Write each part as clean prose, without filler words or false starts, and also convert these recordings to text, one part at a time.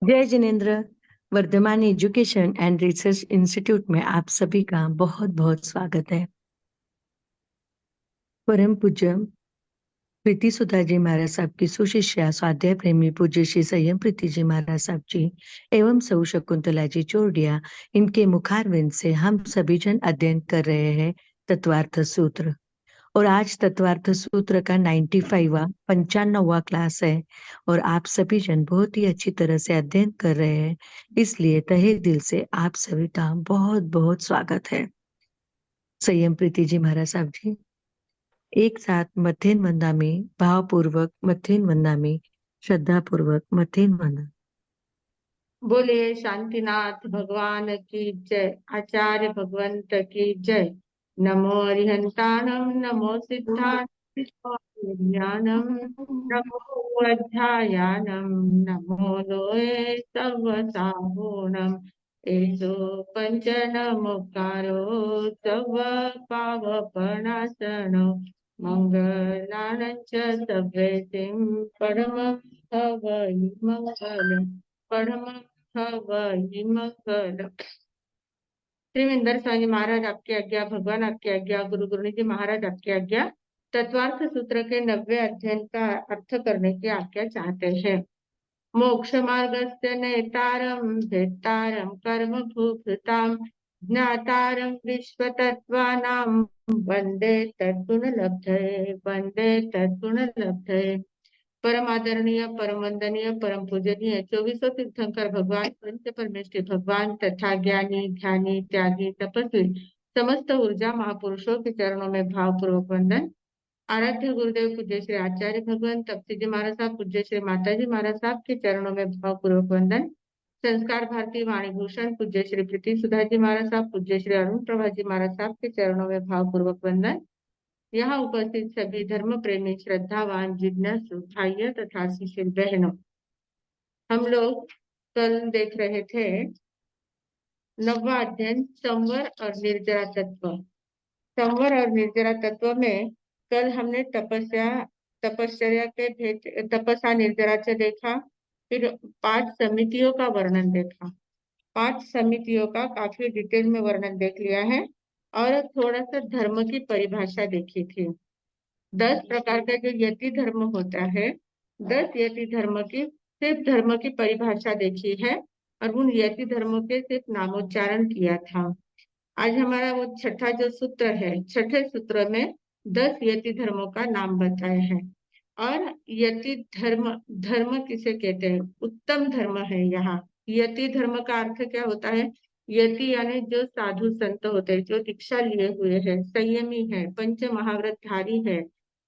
जय Jinendra. Vardhaman education and research institute में आप सभी का बहुत बहुत स्वागत है। परम पूज्य प्रीति सुधा जी महाराज साहब की सुशिष्या स्वाध्याय प्रेमी पूज्य श्री संयम प्रीति जी महाराज साहब जी एवं सौ शकुंतला जी चोरडिया, इनके मुखारविंद से हम सभी जन अध्ययन कर रहे हैं तत्वार्थ सूत्र। और आज तत्वार्थ सूत्र का 95वां क्लास है और आप सभी जन बहुत ही अच्छी तरह से अध्ययन कर रहे हैं, इसलिए तहे दिल से आप सभी का बहुत बहुत स्वागत है। संयम प्रीति जी महाराज साहब जी एक साथ मथेन वंदामी, भावपूर्वक मथेन वंदामी, श्रद्धा पूर्वक मथेन वंदा। बोलिए शांतिनाथ भगवान की जय। आचार्य भगवंत की जय। नमो अरिहंताणम नमो सिद्धार्थम नमो अध्यायानम नमो लोए सर्वसाहूणम एसो पंच नमोकारो सर्व पावपनाशनो मंगलानंच सभ्यतिम परम हवै मंगलम परम मंगल। त्रिविंदर स्वामी महाराज आपकी आज्ञा, भगवान आपकी आज्ञा, गुरु गुरुनी जी महाराज आपकी आज्ञा। तत्वार्थ सूत्र के 90वें अध्ययन का अर्थ करने की आज्ञा चाहते हैं। मोक्ष मार्गस्य नेतारम भेत्तारम कर्म भूभृताम ज्ञातारम विश्व तत्वानाम वंदे तद्गुण लब्धये वंदे तद्गुण लब्धये। परम आदरणीय, परम वंदनीय, परम पूजनीय चौबीसों तीर्थंकर भगवान, पंच परमेष्ठी भगवान तथा ज्ञानी ध्यानी त्यागी तपस्वी समस्त ऊर्जा महापुरुषों के चरणों में भावपूर्वक वंदन। आराध्य गुरुदेव पूज्य श्री आचार्य भगवान तपसी जी महाराज साहब, पूज्य श्री माता जी महाराज साहब के चरणों में भावपूर्वक वंदन। संस्कार भारती वाणी भूषण पूज्य श्री प्रीति सुधा जी महाराज साहब, पूज्य श्री अरुण प्रभा जी महाराज साहब के चरणों में भावपूर्वक वंदन। यहाँ उपस्थित सभी धर्म प्रेमी, श्रद्धावान, जिज्ञासु भाइयों तथा शिष्य बहनों, हम लोग कल देख रहे थे 9वां अध्ययन संवर और निर्जरा तत्व। संवर और निर्जरा तत्व में कल हमने तपश्चर्या के भेद, तपस्या निर्जरा से देखा। फिर 5 समितियों का वर्णन देखा। 5 समितियों का काफी डिटेल में वर्णन देख लिया है और थोड़ा सा धर्म की परिभाषा देखी थी। 10 प्रकार का जो यति धर्म होता है, 10 यति धर्म की सिर्फ धर्म की परिभाषा देखी है और उन यति धर्मों के सिर्फ नामोच्चारण किया था। आज हमारा वो छठा जो सूत्र है, छठे सूत्र में 10 यति धर्मों का नाम बताए हैं। और यति धर्म, धर्म किसे कहते हैं? उत्तम धर्म है। यहाँ यति धर्म का अर्थ क्या होता है? यति यानी जो साधु संत होते हैं, जो दीक्षा लिए हुए हैं, संयमी है, पंच महाव्रत धारी है,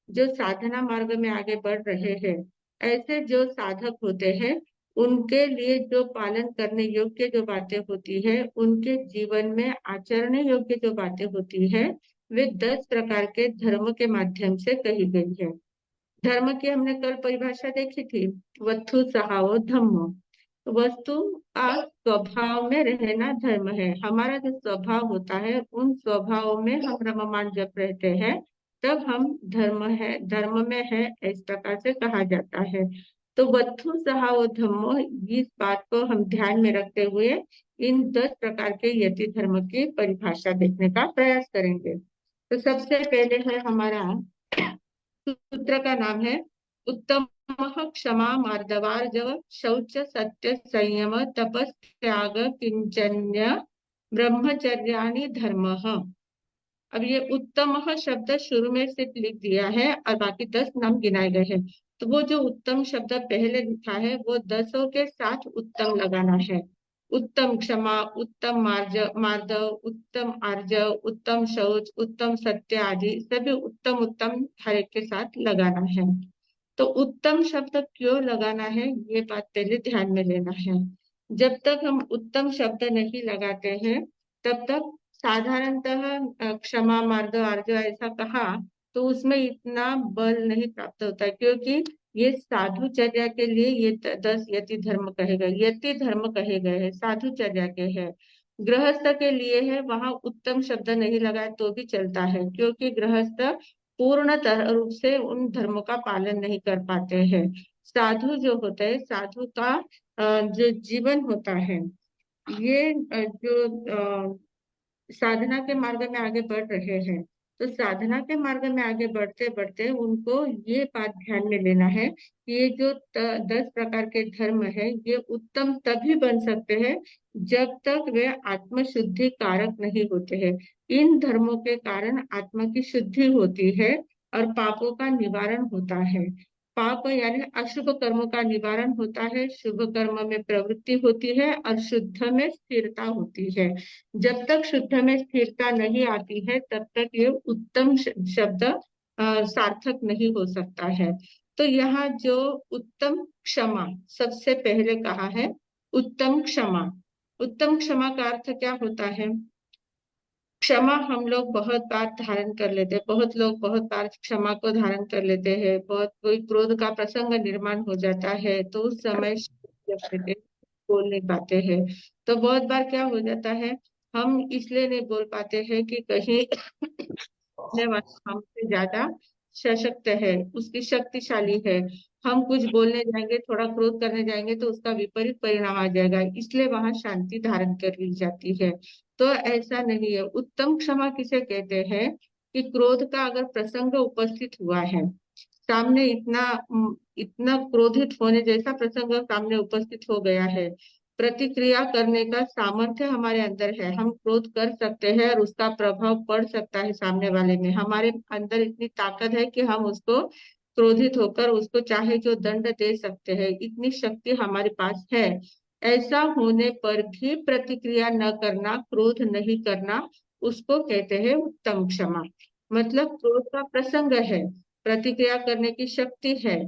जो साधना मार्ग में आगे बढ़ रहे हैं, ऐसे जो साधक होते हैं, उनके लिए जो पालन करने योग्य जो बातें होती है, उनके जीवन में आचरण योग्य जो बातें होती है, वे 10 प्रकार के धर्म के माध्यम से कही गई है। धर्म की हमने कल परिभाषा देखी थी, वस्तु सहावो धम्मो। वस्तु का स्वभाव में रहना धर्म है। हमारा जो स्वभाव होता है, उन स्वभाव में हम रममान जब रहते हैं, तब हम धर्म में है, इस प्रकार से कहा जाता है। तो वस्तु सहावो धम्मो, इस बात को हम ध्यान में रखते हुए इन 10 प्रकार के यति धर्म की परिभाषा देखने का प्रयास करेंगे। तो सबसे पहले है हमारा सूत्र का नाम है उत्तम क्षमा मार्दवार्जव शौच सत्य संयम तपस त्याग किंचन्य ब्रह्मचर्याणि धर्म। अब ये उत्तम शब्द शुरू में सिर्फ लिख दिया है और बाकी 10 नाम गिनाए गए हैं। तो वो जो उत्तम शब्द पहले लिखा है, वो 10 के साथ उत्तम लगाना है। उत्तम क्षमा, उत्तम मार्दव, उत्तम आर्जव, उत्तम शौच, उत्तम सत्य आदि सभी उत्तम उत्तम हर एक के साथ लगाना है। तो उत्तम शब्द क्यों लगाना है, ये बात पहले ध्यान में लेना है। जब तक हम उत्तम शब्द नहीं लगाते हैं, तब तक साधारणतः क्षमा मार्दव आर्जव ऐसा कहा तो उसमें इतना बल नहीं प्राप्त होता, क्योंकि ये साधुचर्या के लिए ये 10 यति धर्म कहे गए, यति धर्म कहे गए हैं, साधुचर्या के हैं। गृहस्थ के लिए है, वहां उत्तम शब्द नहीं लगाए तो भी चलता है, क्योंकि गृहस्थ पूर्णतः रूप से उन धर्मों का पालन नहीं कर पाते हैं। साधु जो होते हैं, साधु का जो जीवन होता है, ये जो साधना के मार्ग में आगे बढ़ रहे हैं, तो साधना के मार्ग में आगे बढ़ते बढ़ते उनको ये बात ध्यान में लेना है कि ये जो 10 प्रकार के धर्म है, ये उत्तम तभी बन सकते हैं जब तक वे आत्म शुद्धि कारक नहीं होते हैं। इन धर्मों के कारण आत्मा की शुद्धि होती है और पापों का निवारण होता है। पाप यानी अशुभ कर्मों का निवारण होता है, शुभ कर्म में प्रवृत्ति होती है और शुद्ध में स्थिरता होती है। जब तक शुद्ध में स्थिरता नहीं आती है, तब तक ये उत्तम शब्द सार्थक नहीं हो सकता है। तो यहाँ जो उत्तम क्षमा सबसे पहले कहा है, उत्तम क्षमा। उत्तम क्षमा का अर्थ क्या होता है? क्षमा हम लोग बहुत बार धारण कर लेते हैं, बहुत लोग बहुत बार क्षमा को धारण कर लेते हैं। बहुत कोई क्रोध का प्रसंग निर्माण हो जाता है तो उस समय बोल नहीं पाते हैं। तो बहुत बार क्या हो जाता है, हम इसलिए नहीं बोल पाते हैं कि कहीं बोलने वाला हमसे ज्यादा सशक्त है, उसकी शक्तिशाली है। हम कुछ बोलने जाएंगे, थोड़ा क्रोध करने जाएंगे तो उसका विपरीत परिणाम आ जाएगा, इसलिए वहां शांति धारण कर ली जाती है। तो ऐसा नहीं है। उत्तम क्षमा किसे कहते हैं कि क्रोध का अगर प्रसंग उपस्थित हुआ है, सामने इतना क्रोधित होने जैसा प्रसंग सामने उपस्थित हो गया है, प्रतिक्रिया करने का सामर्थ्य हमारे अंदर है, हम क्रोध कर सकते हैं और उसका प्रभाव पड़ सकता है सामने वाले में। हमारे अंदर इतनी ताकत है कि हम उसको क्रोधित होकर उसको चाहे जो दंड दे सकते हैं, इतनी शक्ति हमारे पास है। ऐसा होने पर भी प्रतिक्रिया न करना, क्रोध नहीं करना, उसको कहते हैं उत्तम क्षमा। मतलब क्रोध का प्रसंग है, प्रतिक्रिया करने की शक्ति है,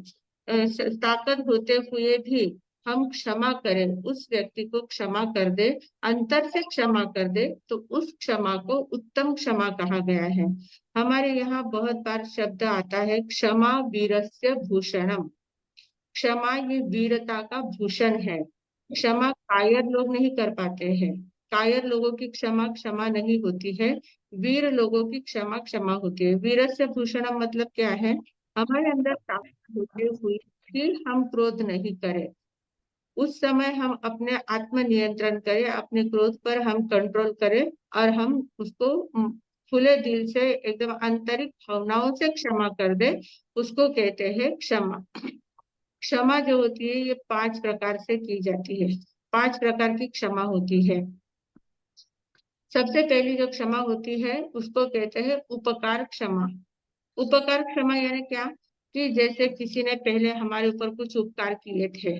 ताकत होते हुए भी हम क्षमा करें, उस व्यक्ति को क्षमा कर दे, अंतर से क्षमा कर दे, तो उस क्षमा को उत्तम क्षमा कहा गया है। हमारे यहाँ बहुत बार शब्द आता है क्षमा वीरस्य भूषणम। क्षमा ये वीरता का भूषण है। क्षमा कायर लोग नहीं कर पाते हैं, कायर लोगों की क्षमा क्षमा नहीं होती है, वीर लोगों की क्षमा क्षमा होती है। वीरस्य भूषणम मतलब क्या है? हमारे अंदर ताकत होते हुए कि हम क्रोध नहीं करें, उस समय हम अपने आत्म नियंत्रण करें, अपने क्रोध पर हम कंट्रोल करें और हम उसको खुले दिल से एकदम आंतरिक भावनाओं से क्षमा कर दे, उसको कहते हैं क्षमा। क्षमा जो होती है ये 5 प्रकार से की जाती है। 5 प्रकार की क्षमा होती है। सबसे पहली जो क्षमा होती है उसको कहते हैं उपकार क्षमा। उपकार क्षमा यानी क्या? कि जैसे किसी ने पहले हमारे ऊपर कुछ उपकार किए थे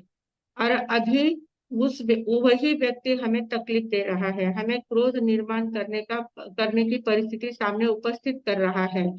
और अभी वही व्यक्ति हमें तकलीफ दे रहा है, हमें क्रोध निर्माण करने की परिस्थिति सामने उपस्थित कर रहा है।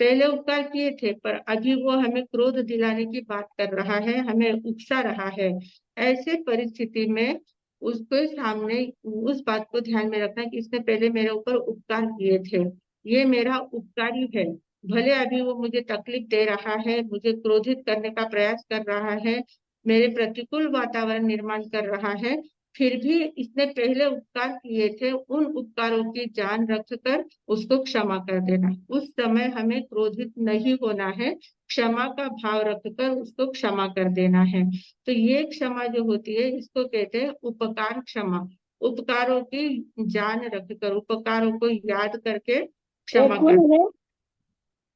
पहले उपकार किए थे पर अभी वो हमें क्रोध दिलाने की बात कर रहा है, हमें उकसा रहा है। ऐसे परिस्थिति में उसके सामने उस बात को ध्यान में रखना कि इसने पहले मेरे ऊपर उपकार किए थे, ये मेरा उपकारी है। भले अभी वो मुझे तकलीफ दे रहा है, मुझे क्रोधित करने का प्रयास कर रहा है, मेरे प्रतिकूल वातावरण निर्माण कर रहा है, फिर भी इसने पहले उपकार किए थे, उन उपकारों की जान रखकर उसको क्षमा कर देना। उस समय हमें क्रोधित नहीं होना है, क्षमा का भाव रखकर उसको क्षमा कर देना है। तो ये क्षमा जो होती है इसको कहते हैं उपकार क्षमा। उपकारों की जान रखकर, उपकारों को याद करके क्षमा कर।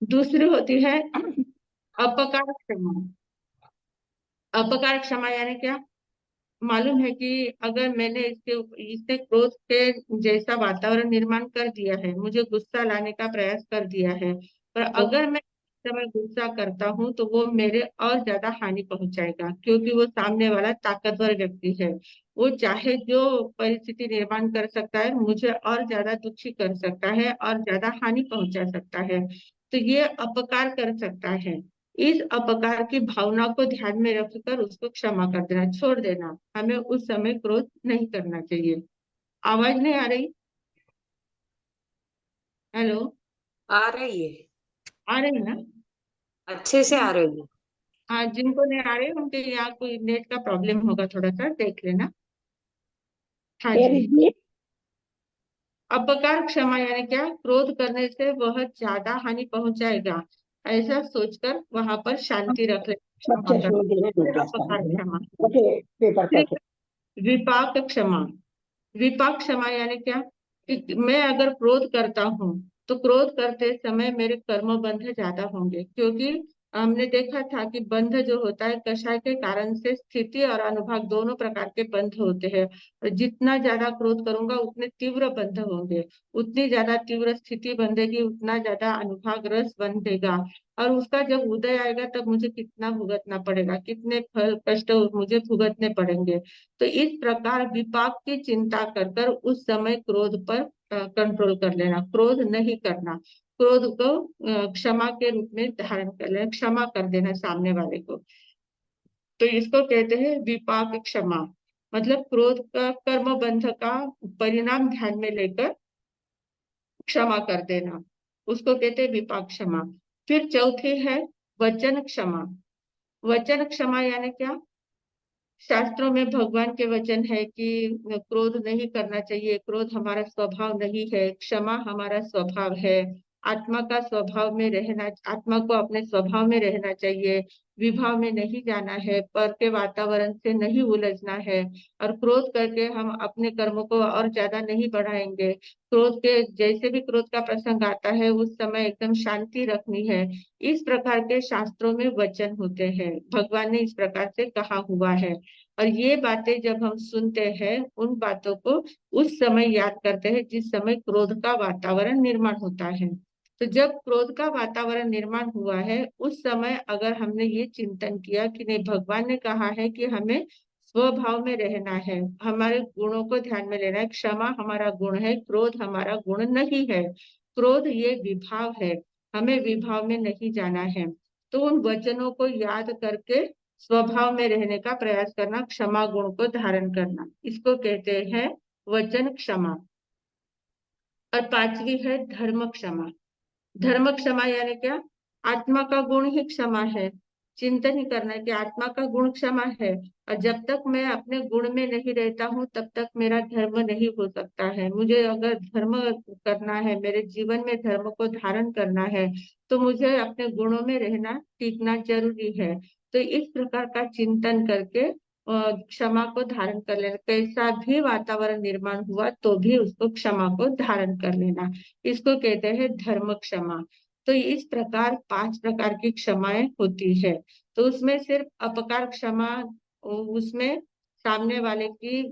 दूसरी होती है अपकार क्षमा। अपकार क्षमा यानी क्या? मालूम है कि अगर मैंने इससे क्रोध के जैसा वातावरण निर्माण कर दिया है, मुझे गुस्सा लाने का प्रयास कर दिया है, पर अगर मैं इस समय गुस्सा करता हूँ तो वो मेरे और ज्यादा हानि पहुंचाएगा, क्योंकि वो सामने वाला ताकतवर व्यक्ति है। वो चाहे जो परिस्थिति निर्माण कर सकता है, मुझे और ज्यादा दुखी कर सकता है और ज्यादा हानि पहुंचा सकता है। तो ये अपकार कर सकता है। इस अपकार की भावना को ध्यान में रखकर उसको क्षमा कर देना, छोड़ देना। हमें उस समय क्रोध नहीं करना चाहिए। आवाज नहीं आ रही? हेलो? आ रही है, आ रही है ना? अच्छे से आ रही है। हाँ, जिनको नहीं आ रही उनके यहाँ कोई नेट का प्रॉब्लम होगा, थोड़ा सा देख लेना। हाँ जी। अपकार क्षमा यानी क्या? क्रोध करने से वह ज्यादा हानि पहुंचाएगा, ऐसा सोचकर वहां पर शांति रख ले। क्षमा कर, अपकार क्षमा। फिर विपाक क्षमा। विपाक क्षमा यानी क्या कि मैं अगर क्रोध करता हूँ तो क्रोध करते समय मेरे कर्म बंध ज्यादा होंगे, क्योंकि हमने देखा था कि बंध जो होता है कषाय के कारण से स्थिति और अनुभाग दोनों प्रकार के बंध होते हैं। और जितना ज्यादा क्रोध करूंगा उतने तीव्र बंध होंगे, उतनी ज्यादा तीव्र स्थिति बंधेगी, उतना ज्यादा अनुभाग रस बंधेगा। और उसका जब उदय आएगा तब मुझे कितना भुगतना पड़ेगा, कितने फल कष्ट मुझे भुगतने पड़ेंगे। तो इस प्रकार विपाक की चिंता कर कर उस समय क्रोध पर कंट्रोल कर लेना, क्रोध नहीं करना, क्रोध को क्षमा के रूप में धारण कर लेना, क्षमा कर देना सामने वाले को। तो इसको कहते हैं विपाक क्षमा। मतलब क्रोध का कर्म बंध का परिणाम ध्यान में लेकर क्षमा कर देना, उसको कहते हैं विपाक क्षमा। फिर चौथी है वचन क्षमा। वचन क्षमा यानी क्या? शास्त्रों में भगवान के वचन है कि क्रोध नहीं करना चाहिए, क्रोध हमारा स्वभाव नहीं है, क्षमा हमारा स्वभाव है। आत्मा का स्वभाव में रहना, आत्मा को अपने स्वभाव में रहना चाहिए, विभाव में नहीं जाना है, पर के वातावरण से नहीं उलझना है। और क्रोध करके हम अपने कर्मों को और ज्यादा नहीं बढ़ाएंगे। क्रोध के जैसे भी क्रोध का प्रसंग आता है उस समय एकदम शांति रखनी है। इस प्रकार के शास्त्रों में वचन होते हैं, भगवान ने इस प्रकार से कहा हुआ है। और ये बातें जब हम सुनते हैं उन बातों को उस समय याद करते हैं जिस समय क्रोध का वातावरण निर्माण होता है। तो जब क्रोध का वातावरण निर्माण हुआ है उस समय अगर हमने ये चिंतन किया कि नहीं, भगवान ने कहा है कि हमें स्वभाव में रहना है, हमारे गुणों को ध्यान में लेना है, क्षमा हमारा गुण है, क्रोध हमारा गुण नहीं है, क्रोध ये विभाव है, हमें विभाव में नहीं जाना है। तो उन वचनों को याद करके स्वभाव में रहने का प्रयास करना, क्षमा गुण को धारण करना, इसको कहते हैं वचन क्षमा। और पांचवी है धर्म क्षमा। धर्म क्षमा यानी क्या? आत्मा का गुण ही क्षमा है। चिंतन ही करना है कि आत्मा का गुण क्षमा है, और जब तक मैं अपने गुण में नहीं रहता हूँ तब तक मेरा धर्म नहीं हो सकता है। मुझे अगर धर्म करना है, मेरे जीवन में धर्म को धारण करना है, तो मुझे अपने गुणों में रहना, टीकना जरूरी है। तो इस प्रकार का चिंतन करके क्षमा को धारण कर लेना, कैसा भी वातावरण निर्माण हुआ तो भी उसको क्षमा को धारण कर लेना, इसको कहते हैं धर्म क्षमा। तो इस प्रकार 5 प्रकार की क्षमाएं होती है। तो उसमें सिर्फ अपकार क्षमा, उसमें सामने वाले की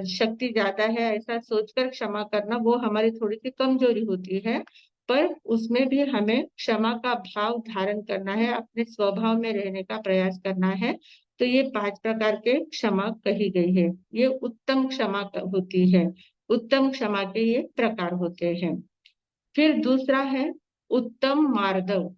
शक्ति ज्यादा है ऐसा सोचकर क्षमा करना, वो हमारी थोड़ी सी कमजोरी होती है। पर उसमें भी हमें क्षमा का भाव धारण करना है, अपने स्वभाव में रहने का प्रयास करना है। तो ये 5 प्रकार के क्षमा कही गई है, ये उत्तम क्षमा होती है। उत्तम क्षमा के ये प्रकार होते हैं। फिर दूसरा है उत्तम मार्दव।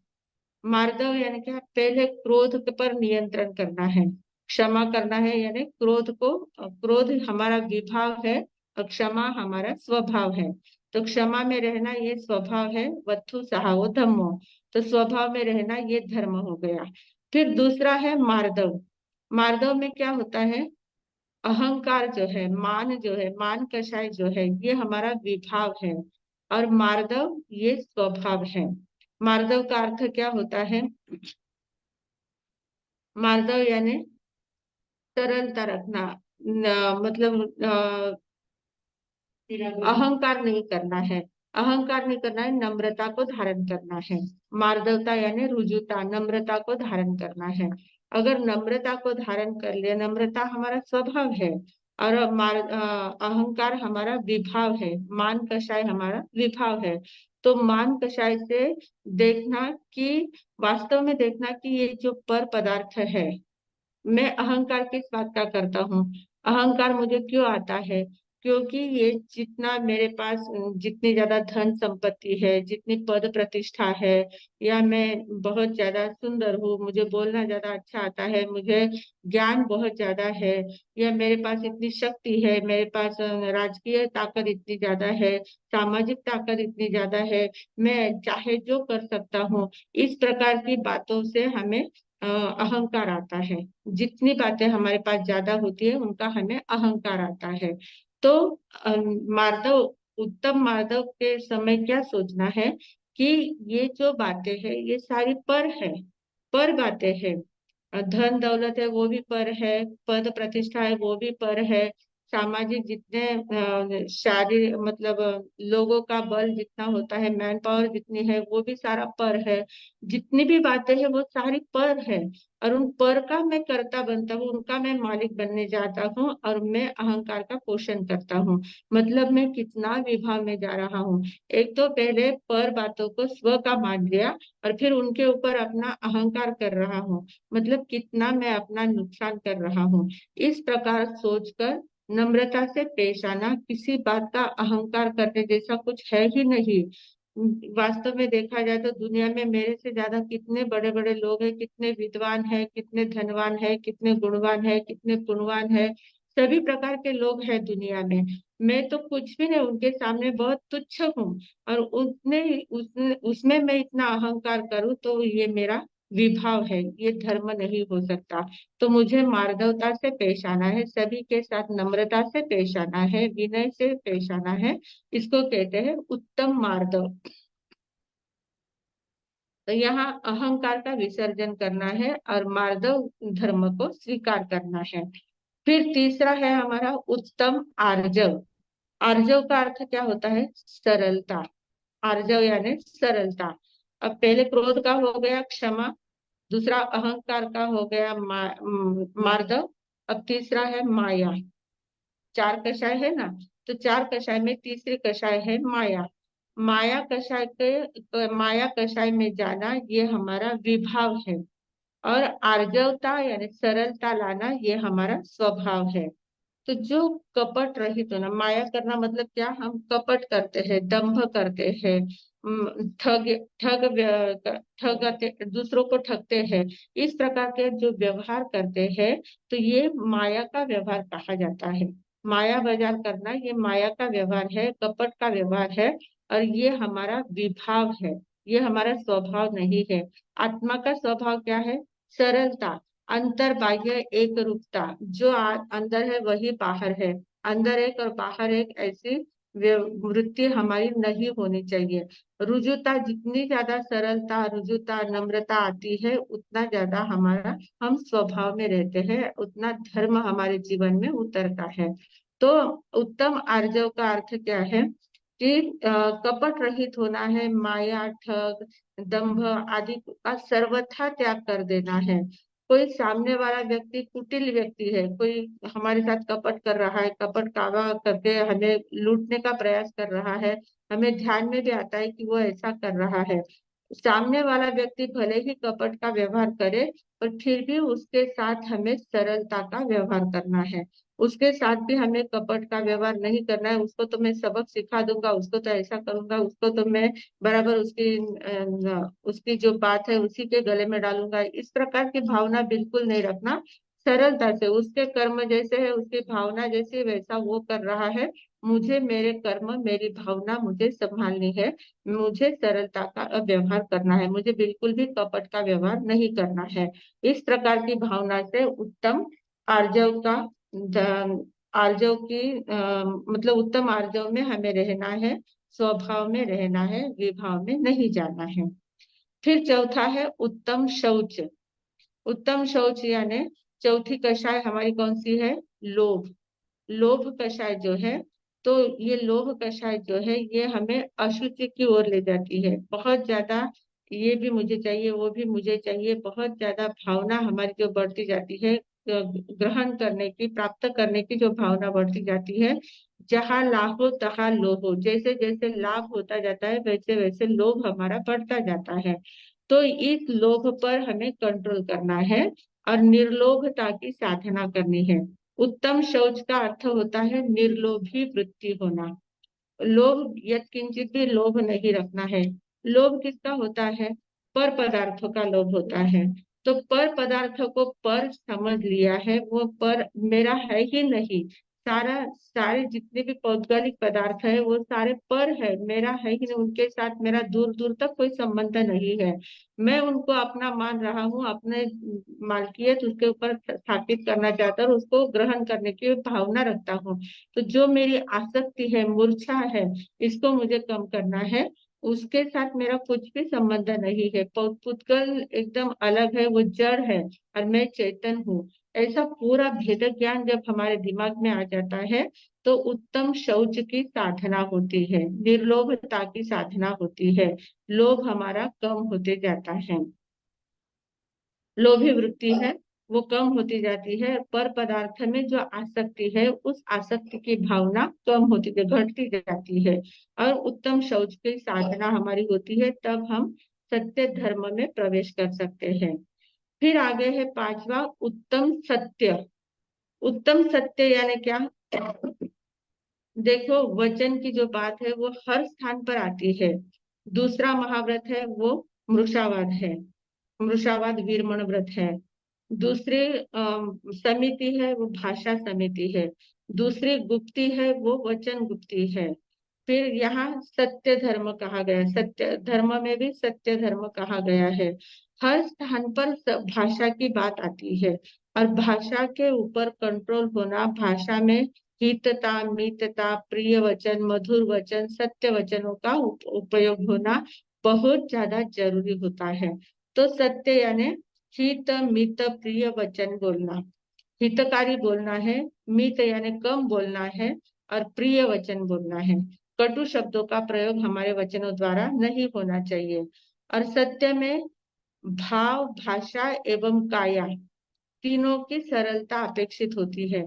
मार्दव यानी क्या? पहले क्रोध पर नियंत्रण करना है, क्षमा करना है, यानी क्रोध को, क्रोध हमारा विभाव है और क्षमा हमारा स्वभाव है। तो क्षमा में रहना ये स्वभाव है, वत्थु सहावो धम्मो, तो स्वभाव में रहना ये धर्म हो गया। फिर दूसरा है मार्दव। मार्दव में क्या होता है? अहंकार जो है, मान जो है, मान कषाय जो है, ये हमारा विभाव है, और मार्दव ये स्वभाव है। मार्दव का अर्थ क्या होता है? मार्दव यानी सरलता रखना, मतलब अहंकार नहीं करना है, अहंकार नहीं करना है, नम्रता को धारण करना है। मार्दवता यानी रुजुता, नम्रता को धारण करना है। अगर नम्रता को धारण कर लिया, नम्रता हमारा स्वभाव है, और अहंकार हमारा विभाव है, मान कषाय हमारा विभाव है। तो मान कषाय से देखना कि, वास्तव में देखना कि ये जो पर पदार्थ है, मैं अहंकार किस बात का करता हूँ, अहंकार मुझे क्यों आता है? क्योंकि ये जितना मेरे पास, जितनी ज्यादा धन संपत्ति है, जितनी पद प्रतिष्ठा है, या मैं बहुत ज्यादा सुंदर हूँ, मुझे बोलना ज्यादा अच्छा आता है, मुझे ज्ञान बहुत ज्यादा है, या मेरे पास इतनी शक्ति है, मेरे पास राजकीय ताकत इतनी ज्यादा है, सामाजिक ताकत इतनी ज्यादा है, मैं चाहे जो कर सकता हूँ, इस प्रकार की बातों से हमें अहंकार आता है। जितनी बातें हमारे पास ज्यादा होती है उनका हमें अहंकार आता है। तो मार्दव, उत्तम मार्दव के समय क्या सोचना है कि ये जो बातें हैं ये सारी पर है, पर बातें हैं, धन दौलत है वो भी पर है, पद प्रतिष्ठा है वो भी पर है, सामाजिक जितने शारीरिक मतलब लोगों का बल जितना होता है, मैन पावर जितनी है वो भी सारा पर है। जितनी भी बातें हैं वो सारी पर है, और उन पर का मैं कर्ता बनता हूँ, उनका मैं मालिक बनने जाता हूँ, और मैं अहंकार का पोषण करता हूँ। मतलब मैं कितना विभाव में जा रहा हूँ। एक तो पहले पर बातों को स्व का मान लिया, और फिर उनके ऊपर अपना अहंकार कर रहा हूँ। मतलब कितना मैं अपना नुकसान कर रहा हूँ। इस प्रकार सोचकर नम्रता से पेश आना, किसी बात का अहंकार करने जैसा कुछ है ही नहीं। वास्तव में देखा जाए तो दुनिया में मेरे से ज्यादा कितने बड़े बड़े लोग हैं, कितने विद्वान हैं, कितने धनवान हैं, कितने गुणवान हैं, कितने पुण्यवान हैं। सभी प्रकार के लोग हैं दुनिया में। मैं तो कुछ भी नहीं, उनके सामने बहुत तुच्छ हूँ। और उसमें मैं इतना अहंकार करूँ तो ये मेरा विभाव है, ये धर्म नहीं हो सकता। तो मुझे मार्दवता से पेश आना है, सभी के साथ नम्रता से पेश आना है, विनय से पेश आना है। इसको कहते हैं उत्तम मार्दव। तो यहाँ अहंकार का विसर्जन करना है और मार्दव धर्म को स्वीकार करना है। फिर तीसरा है हमारा उत्तम आर्जव। आर्जव का अर्थ क्या होता है? सरलता। आर्जव यानी सरलता। अब पहले क्रोध का हो गया क्षमा, दूसरा अहंकार का हो गया मार्दव, अब तीसरा है माया। चार कषाय है ना, तो चार कषाय में तीसरी कषाय है माया। माया कषाय में जाना ये हमारा विभाव है, और आर्जवता यानी सरलता लाना ये हमारा स्वभाव है। तो जो कपट रहित होना, माया करना मतलब क्या? हम कपट करते हैं, दंभ करते हैं, ठग ठग दूसरों को ठगते हैं, इस प्रकार के जो व्यवहार करते हैं, तो ये माया का व्यवहार कहा जाता है। माया बाजार करना ये माया का व्यवहार है, कपट का व्यवहार है, और ये हमारा विभाव है, ये हमारा स्वभाव नहीं है। आत्मा का स्वभाव क्या है? सरलता, अंतर बाह्य एक रूपता। जो अंदर है वही बाहर है, अंदर एक और बाहर एक ऐसी वृत्ति हमारी नहीं होनी चाहिए। रुजुता, जितनी ज्यादा सरलता, रुजुता, नम्रता आती है, उतना ज्यादा हमारा हम स्वभाव में रहते हैं, उतना धर्म हमारे जीवन में उतरता है। तो उत्तम आर्जव का अर्थ क्या है कि कपट रहित होना है, माया, ठग, दंभ आदि का सर्वथा त्याग कर देना है। कोई सामने वाला व्यक्ति कुटिल व्यक्ति है, कोई हमारे साथ कपट कर रहा है, कपट कावा करके हमें लूटने का प्रयास कर रहा है, हमें ध्यान में भी आता है कि वो ऐसा कर रहा है। सामने वाला व्यक्ति भले ही कपट का व्यवहार करे, पर फिर भी उसके साथ हमें सरलता का व्यवहार करना है। उसके साथ भी हमें कपट का व्यवहार नहीं करना है। उसको तो मैं सबक सिखा दूंगा, उसको तो ऐसा करूंगा, उसको तो मैं बराबर उसकी जो बात है उसी के गले में डालूंगा, इस प्रकार की भावना बिल्कुल नहीं रखना। सरलता से, उसके कर्म जैसे है, उसकी भावना जैसी वैसा वो कर रहा है, मुझे मेरे कर्म मेरी भावना मुझे संभालनी है। मुझे सरलता का व्यवहार करना है, मुझे बिल्कुल भी कपट का व्यवहार नहीं करना है। इस प्रकार की भावना से उत्तम आर्जव का आर्जव की मतलब उत्तम आर्जव में हमें रहना है, स्वभाव में रहना है, विभाव में नहीं जाना है। फिर चौथा है उत्तम शौच। उत्तम शौच यानी चौथी कषाय हमारी कौन सी है? लोभ। लोभ कषाय जो है, तो ये लोभ कषाय जो है ये हमें अशुचि की ओर ले जाती है। बहुत ज्यादा ये भी मुझे चाहिए, वो भी मुझे चाहिए, बहुत ज्यादा भावना हमारी जो बढ़ती जाती है, ग्रहण करने की, प्राप्त करने की जो भावना बढ़ती जाती है। जहाँ लाभो तहाँ लोभो, जैसे जैसे लाभ होता जाता है वैसे वैसे लोभ हमारा बढ़ता जाता है। तो इस लोभ पर हमें कंट्रोल करना है और निर्लोभता की साधना करनी है। उत्तम शौच का अर्थ होता है निर्लोभी वृत्ति होना। लोभ यत्किंचित भी लोभ नहीं रखना है। लोभ किसका होता है? पर पदार्थों का लोभ होता है। तो पर पदार्थों को पर समझ लिया है, वो पर मेरा है ही नहीं। सारे जितने भी भौगोलिक पदार्थ है वो सारे पर है, मेरा है ही नहीं, उनके साथ मेरा दूर दूर तक कोई संबंध नहीं है। मैं उनको अपना मान रहा हूँ, अपने मालकियत उसके ऊपर स्थापित करना चाहता हूँ, उसको ग्रहण करने की भावना रखता हूँ। तो जो मेरी आसक्ति है, मूर्छा है, इसको मुझे कम करना है। उसके साथ मेरा कुछ भी संबंध नहीं है। पुद्गल एकदम अलग है, वो जड़ है और मैं चेतन हूँ। ऐसा पूरा भेद ज्ञान जब हमारे दिमाग में आ जाता है तो उत्तम शौच की साधना होती है, निर्लोभता की साधना होती है, लोभ हमारा कम होते जाता है। लोभी वृत्ति है वो कम होती जाती है, पर पदार्थ में जो आसक्ति है उस आसक्ति की भावना कम होती है, घटती जाती है। और उत्तम शौच की साधना हमारी होती है, तब हम सत्य धर्म में प्रवेश कर सकते हैं। फिर आगे है पांचवा, उत्तम सत्य। उत्तम सत्य यानी क्या? देखो, वचन की जो बात है वो हर स्थान पर आती है। दूसरा महाव्रत है वो मृषावाद है, मृषावाद वीरमण व्रत है। दूसरी समिति है वो भाषा समिति है। दूसरी गुप्ती है वो वचन गुप्ती है। फिर यहाँ सत्य धर्म कहा गया, सत्य धर्म में भी सत्य धर्म कहा गया है। हर स्थान पर भाषा की बात आती है, और भाषा के ऊपर कंट्रोल होना, भाषा में हितता, मितता, प्रिय वचन, मधुर वचन, सत्य वचनों का उपयोग होना बहुत ज्यादा जरूरी होता है। तो सत्य यानी हित मित प्रिय वचन बोलना, हितकारी बोलना है, मित यानी कम बोलना है, और प्रिय वचन बोलना है। कटु शब्दों का प्रयोग हमारे वचनों द्वारा नहीं होना चाहिए। और सत्य में भाव, भाषा एवं काया तीनों की सरलता अपेक्षित होती है।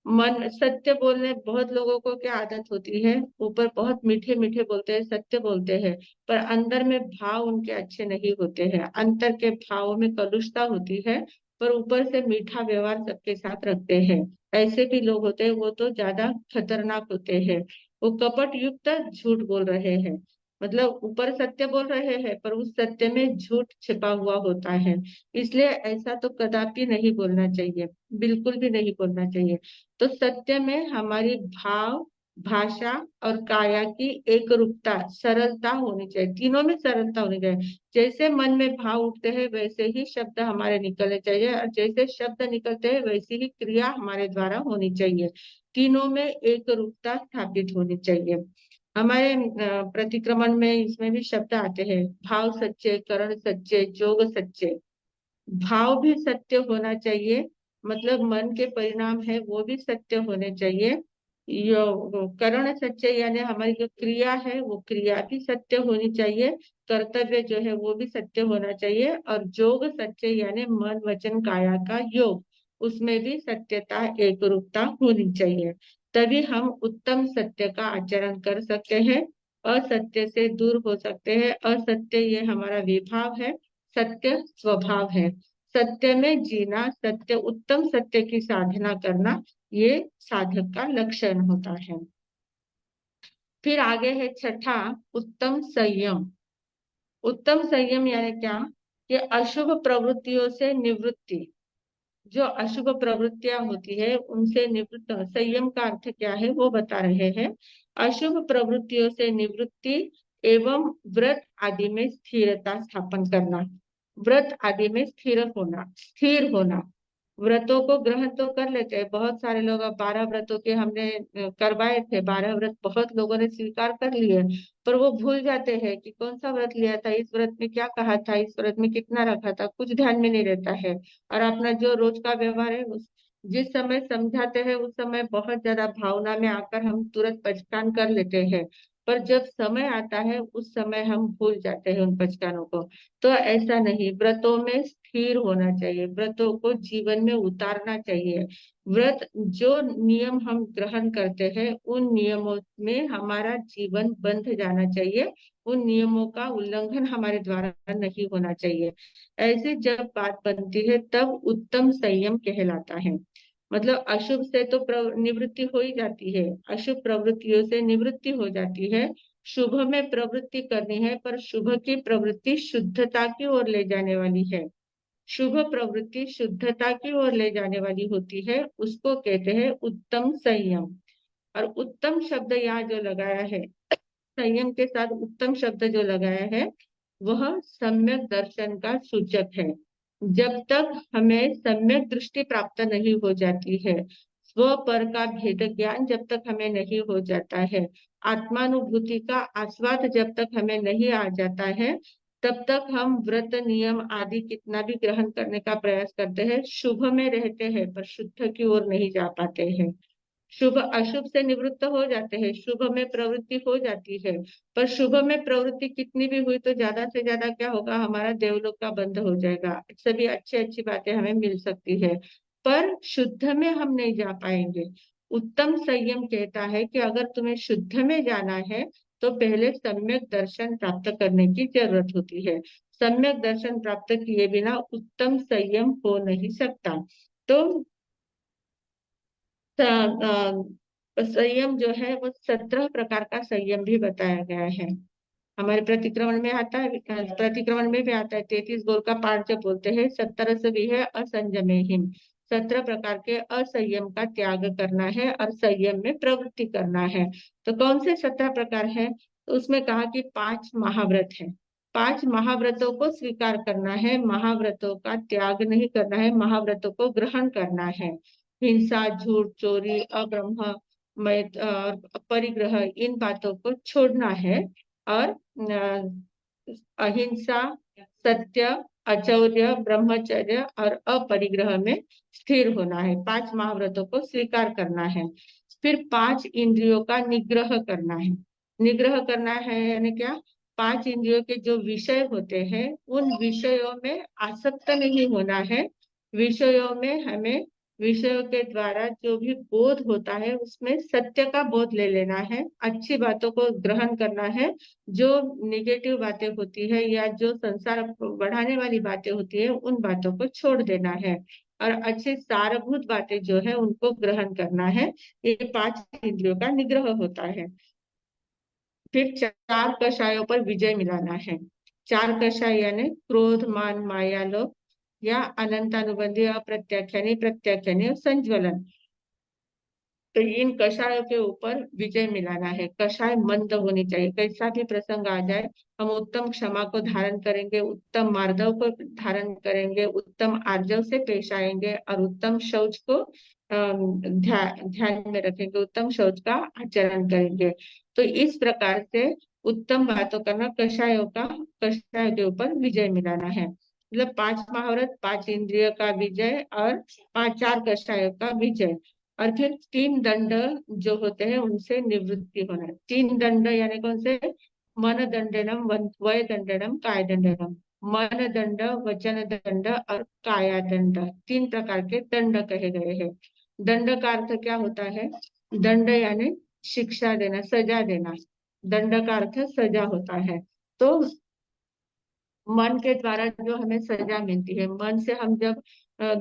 मन सत्य बोलने, बहुत लोगों को क्या आदत होती है, ऊपर बहुत मीठे मीठे बोलते हैं, सत्य बोलते हैं, पर अंदर में भाव उनके अच्छे नहीं होते हैं, अंतर के भावों में कलुषता होती है, पर ऊपर से मीठा व्यवहार सबके साथ रखते हैं। ऐसे भी लोग होते हैं, वो तो ज्यादा खतरनाक होते हैं। वो कपट युक्त झूठ बोल रहे हैं, मतलब ऊपर सत्य बोल रहे हैं पर उस सत्य में झूठ छिपा हुआ होता है। इसलिए ऐसा तो कदापि नहीं बोलना चाहिए, बिल्कुल भी नहीं बोलना चाहिए। तो सत्य में हमारी भाव, भाषा और काया की एक रूपता, सरलता होनी चाहिए, तीनों में सरलता होनी चाहिए। जैसे मन में भाव उठते हैं वैसे ही शब्द हमारे निकलने चाहिए, और जैसे शब्द निकलते हैं वैसी ही क्रिया हमारे द्वारा होनी चाहिए। तीनों में एक रूपता स्थापित होनी चाहिए। हमारे प्रतिक्रमण में इसमें भी शब्द आते हैं, भाव सच्चे, करण सच्चे, जोग सच्चे। भाव भी सत्य होना चाहिए, मतलब मन के परिणाम है वो भी सत्य होने चाहिए। यो करण सच्चे यानी हमारी जो क्रिया है वो क्रिया भी सत्य होनी चाहिए, कर्तव्य जो है वो भी सत्य होना चाहिए। और जोग सच्चे यानी मन वचन काया का योग, उसमें भी सत्यता, एक रूपता होनी चाहिए। तभी हम उत्तम सत्य का आचरण कर सकते हैं, असत्य से दूर हो सकते हैं। असत्य ये हमारा विभाव है, सत्य स्वभाव है। सत्य में जीना, सत्य, उत्तम सत्य की साधना करना, ये साधक का लक्षण होता है। फिर आगे है छठा, उत्तम संयम। उत्तम संयम यानी क्या? कि अशुभ प्रवृत्तियों से निवृत्ति, जो अशुभ प्रवृत्तियां होती है उनसे निवृत्त। संयम का अर्थ क्या है वो बता रहे हैं। अशुभ प्रवृत्तियों से निवृत्ति एवं व्रत आदि में स्थिरता स्थापन करना। व्रत आदि में स्थिर होना, स्थिर होना। व्रतों को ग्रहण तो कर लेते हैं बहुत सारे लोग, अब 12 व्रतों के हमने करवाए थे, 12 व्रत बहुत लोगों ने स्वीकार कर लिए, पर वो भूल जाते हैं कि कौन सा व्रत लिया था, इस व्रत में क्या कहा था, इस व्रत में कितना रखा था, कुछ ध्यान में नहीं रहता है। और अपना जो रोज का व्यवहार है, उस जिस समय समझाते हैं उस समय बहुत ज्यादा भावना में आकर हम तुरंत पचकान कर लेते हैं, पर जब समय आता है उस समय हम भूल जाते हैं उन पचकानों को। तो ऐसा नहीं, व्रतों में स्थिर होना चाहिए, व्रतों को जीवन में उतारना चाहिए। व्रत जो नियम हम ग्रहण करते हैं उन नियमों में हमारा जीवन बंध जाना चाहिए, उन नियमों का उल्लंघन हमारे द्वारा नहीं होना चाहिए। ऐसे जब बात बनती है तब उत्तम संयम कहलाता है। मतलब अशुभ से तो निवृत्ति हो ही जाती है, अशुभ प्रवृत्तियों से निवृत्ति हो जाती है। शुभ में प्रवृत्ति करनी है, पर शुभ की प्रवृत्ति शुद्धता की ओर ले जाने वाली है। शुभ प्रवृत्ति शुद्धता की ओर ले जाने वाली होती है, उसको कहते हैं उत्तम संयम। और उत्तम शब्द यहाँ जो लगाया है, संयम के साथ उत्तम शब्द जो लगाया है, वह सम्यक दर्शन का सूचक है। जब तक हमें सम्यक दृष्टि प्राप्त नहीं हो जाती है, स्व पर का भेद ज्ञान जब तक हमें नहीं हो जाता है, आत्मानुभूति का आस्वाद जब तक हमें नहीं आ जाता है, तब तक हम व्रत नियम आदि कितना भी ग्रहण करने का प्रयास करते हैं, शुभ में रहते हैं पर शुद्ध की ओर नहीं जा पाते हैं। शुभ अशुभ से निवृत्त हो जाते हैं, शुभ में प्रवृत्ति हो जाती है, पर शुभ में प्रवृत्ति कितनी भी हुई तो ज्यादा से ज्यादा क्या होगा, हमारा देवलोक का बंद हो जाएगा, सभी अच्छी अच्छी बातें हमें मिल सकती है, पर शुद्ध में हम नहीं जा पाएंगे। उत्तम संयम कहता है कि अगर तुम्हें शुद्ध में जाना है तो पहले सम्यक दर्शन प्राप्त करने की जरूरत होती है। सम्यक दर्शन प्राप्त किए बिना उत्तम संयम हो नहीं सकता। तो संयम जो है वो 17 प्रकार का संयम भी बताया गया है। हमारे प्रतिक्रमण में आता है, प्रतिक्रमण में भी आता है, 33 गोल का पाठ जब बोलते हैं, 17 भी है असंयमे हिम। 17 प्रकार के असंयम का त्याग करना है और संयम में प्रवृत्ति करना है। तो कौन से 17 प्रकार है, तो उसमें कहा कि 5 महाव्रत है। 5 महाव्रतों को स्वीकार करना है, महाव्रतों का त्याग नहीं करना है, महाव्रतों को ग्रहण करना है। हिंसा, झूठ, चोरी, अब्रह्म और परिग्रह, इन बातों को छोड़ना है और अहिंसा, सत्य, अचौर्य, ब्रह्मचर्य और अपरिग्रह में स्थिर होना है। 5 महाव्रतों को स्वीकार करना है। फिर 5 इंद्रियों का निग्रह करना है। निग्रह करना है यानी क्या, 5 इंद्रियों के जो विषय होते हैं उन विषयों में आसक्त नहीं होना है। विषयों में हमें, विषयों के द्वारा जो भी बोध होता है उसमें सत्य का बोध ले लेना है, अच्छी बातों को ग्रहण करना है। जो निगेटिव बातें होती है या जो संसार बढ़ाने वाली बातें होती है उन बातों को छोड़ देना है और अच्छे सारभूत बातें जो है उनको ग्रहण करना है। ये 5 इंद्रियों का निग्रह होता है। फिर 4 कषायों पर विजय मिलाना है। 4 कषाय यानी क्रोध, मान, माया, लोभ या अनंतानुबंधी, अप्रत्याख्यानी, प्रत्याख्यानी और संज्वलन। तो इन कषायों के ऊपर विजय मिलाना है। कषाय मंद होनी चाहिए, कैसा भी प्रसंग आ जाए हम उत्तम क्षमा को धारण करेंगे, उत्तम मार्दव को धारण करेंगे, उत्तम आर्जव से पेश आएंगे और उत्तम शौच को ध्यान में रखेंगे, उत्तम शौच का आचरण करेंगे। तो इस प्रकार से उत्तम बातों करना, कषायों का, कषाय के ऊपर विजय मिलाना है। मतलब 5 महाव्रत, 5 इंद्रिय का विजय और 4 कषायों का विजय। और फिर 3 दंड जो होते हैं उनसे निवृत्ति होना है। 3 दंड यानी कौन से, मन दंडनम, वय दंडनम, काय दंडनम। मन दंड, वचन दंड और काया दंड, 3 प्रकार के दंड कहे गए हैं। दंड का अर्थ क्या होता है, दंड यानी शिक्षा देना, सजा देना। दंड का अर्थ सजा होता है। तो मन के द्वारा जो हमें सजा मिलती है, मन से हम जब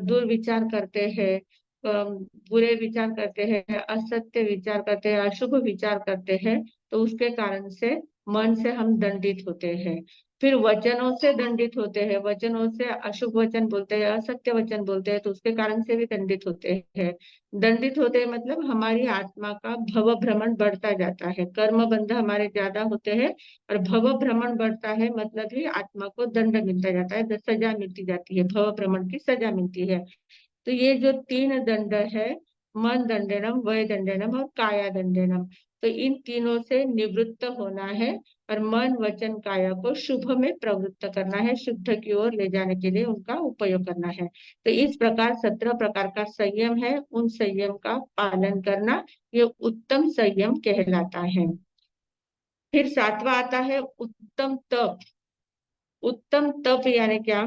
दुर्विचार करते हैं, बुरे विचार करते हैं, असत्य विचार करते हैं, अशुभ विचार करते हैं, तो उसके कारण से मन से हम दंडित होते हैं। फिर वचनों से दंडित होते हैं, वचनों से अशुभ वचन बोलते हैं, असत्य वचन बोलते हैं, तो उसके कारण से भी दंडित होते हैं। दंडित होते हैं मतलब हमारी आत्मा का भव भ्रमण बढ़ता जाता है, कर्म बंध हमारे ज्यादा होते हैं और भव भ्रमण बढ़ता है, मतलब ही आत्मा को दंड मिलता जाता है, सजा मिलती जाती है, भव भ्रमण की सजा मिलती है। तो ये जो 3 दंड है, मन दंडनम, वय दंडनम और काया दंडनम, तो इन तीनों से निवृत्त होना है और मन, वचन, काया को शुभ में प्रवृत्त करना है, शुद्ध की ओर ले जाने के लिए उनका उपयोग करना है। तो इस प्रकार 17 प्रकार का संयम है, उन संयम का पालन करना ये उत्तम संयम कहलाता है। फिर 7वां आता है उत्तम तप। उत्तम तप यानी क्या,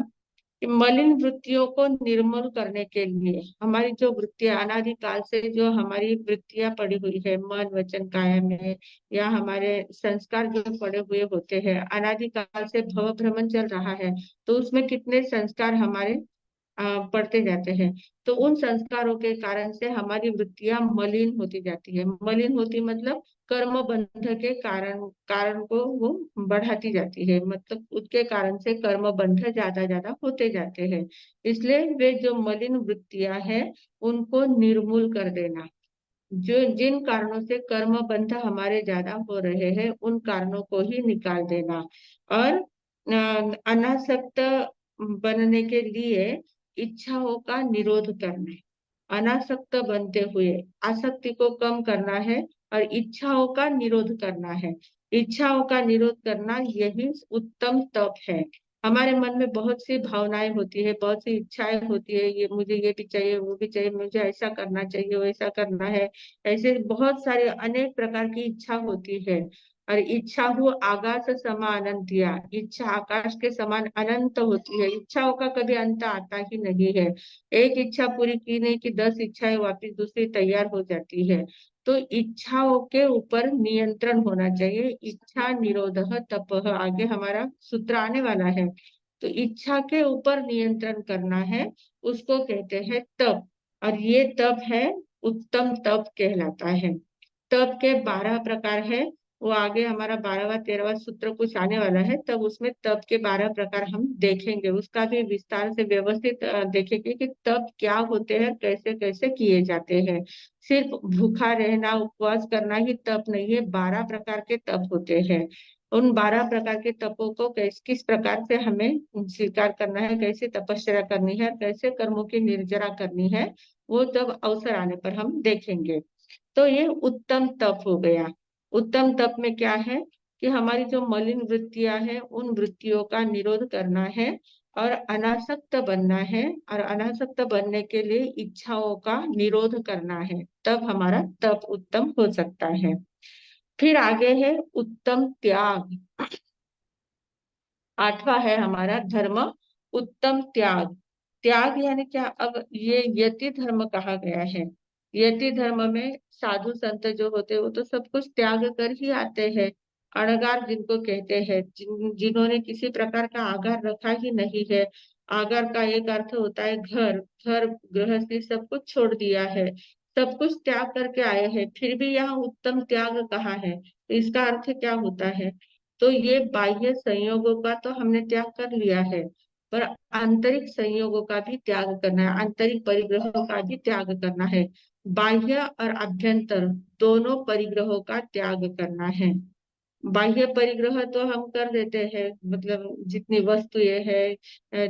कि मलिन वृत्तियों को निर्मूल करने के लिए, हमारी जो वृत्तियां अनादिकाल से जो हमारी वृत्तियां पड़ी हुई है मन, वचन, काया में, या हमारे संस्कार जो पड़े हुए होते हैं, अनादिकाल से भव भ्रमण चल रहा है, तो उसमें कितने संस्कार हमारे पढ़ते जाते हैं। तो उन संस्कारों के कारण से हमारी वृत्तियां मलिन होती जाती है। मलिन होती मतलब कर्म बंध के कारण, कारण को वो बढ़ाती जाती है, मतलब उसके कारण से कर्म बंध ज्यादा ज्यादा होते जाते हैं। इसलिए वे जो मलिन वृत्तियां हैं उनको निर्मूल कर देना, जो जिन कारणों से कर्म बंध हमारे ज्यादा हो रहे हैं उन कारणों को ही निकाल देना और अनासक्त बनने के लिए इच्छाओं का निरोध करना है। अनासक्त बनते हुए आसक्ति को कम करना है और इच्छाओं का निरोध करना है। इच्छाओं का निरोध करना यही उत्तम तप है। हमारे मन में बहुत सी भावनाएं होती है, बहुत सी इच्छाएं होती है, ये मुझे ये भी चाहिए, वो भी चाहिए, मुझे ऐसा करना चाहिए, वैसा करना है, ऐसे बहुत सारे अनेक प्रकार की इच्छा होती है। और इच्छा हो आकाश समा अनंतिया, इच्छा आकाश के समान अनंत होती है। इच्छाओं का कभी अंत आता ही नहीं है। एक इच्छा पूरी की नहीं कि 10 इच्छाएं वापिस दूसरी तैयार हो जाती है। तो इच्छाओं के ऊपर नियंत्रण होना चाहिए। इच्छा निरोधः तपः आगे हमारा सूत्र आने वाला है। तो इच्छा के ऊपर नियंत्रण करना है, उसको कहते हैं तप। और ये तप है, उत्तम तप कहलाता है। तप के 12 प्रकार है। वो आगे हमारा 12वां 13वां सूत्र कुछ आने वाला है, तब उसमें तप के 12 प्रकार हम देखेंगे। उसका भी विस्तार से व्यवस्थित देखेंगे कि तप क्या होते हैं, कैसे कैसे किए जाते हैं। सिर्फ भूखा रहना, उपवास करना ही तप नहीं है, 12 प्रकार के तप होते हैं। उन 12 प्रकार के तपों को किस प्रकार से हमें स्वीकार करना है, कैसे तपस्या करनी है, कैसे कर्मों की निर्जरा करनी है, वो तब अवसर आने पर हम देखेंगे। तो ये उत्तम तप हो गया। उत्तम तप में क्या है कि हमारी जो मलिन वृत्तियां हैं, उन वृत्तियों का निरोध करना है और अनासक्त बनना है। और अनासक्त बनने के लिए इच्छाओं का निरोध करना है, तब हमारा तप उत्तम हो सकता है। फिर आगे है उत्तम त्याग। 8वां है हमारा धर्म, उत्तम त्याग। त्याग यानी क्या, अब ये यति धर्म कहा गया है। यति धर्म में साधु संत जो होते हैं वो तो सब कुछ त्याग कर ही आते हैं। अणगार जिनको कहते हैं, जिन्होंने किसी प्रकार का आगार रखा ही नहीं है। आगार का एक अर्थ होता है घर, घर गृहस्थी सब कुछ छोड़ दिया है, सब कुछ त्याग करके आए हैं, फिर भी यहाँ उत्तम त्याग कहा है। तो इसका अर्थ क्या होता है? तो ये बाह्य संयोगों का तो हमने त्याग कर लिया है, पर आंतरिक संयोगों का भी त्याग करना है, आंतरिक परिग्रहों का भी त्याग करना है। बाह्य और आभ्यंतर दोनों परिग्रहों का त्याग करना है। बाह्य परिग्रह तो हम कर देते हैं, मतलब जितनी वस्तुएं है,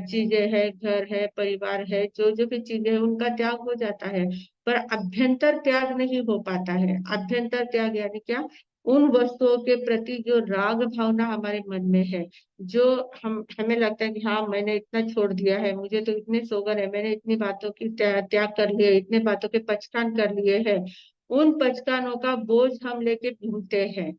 चीजें है, घर है, परिवार है, जो जो भी चीजें है उनका त्याग हो जाता है। पर अभ्यंतर त्याग नहीं हो पाता है। अभ्यंतर त्याग यानी क्या, उन वस्तुओं के प्रति जो राग भावना हमारे मन में है, जो हमें लगता है कि हाँ मैंने इतना छोड़ दिया है, मुझे तो इतने सोगर है, मैंने इतनी बातों की त्याग कर लिए, इतने बातों के पचकान कर लिए हैं। उन पचकानों का बोझ हम लेके घूमते हैं।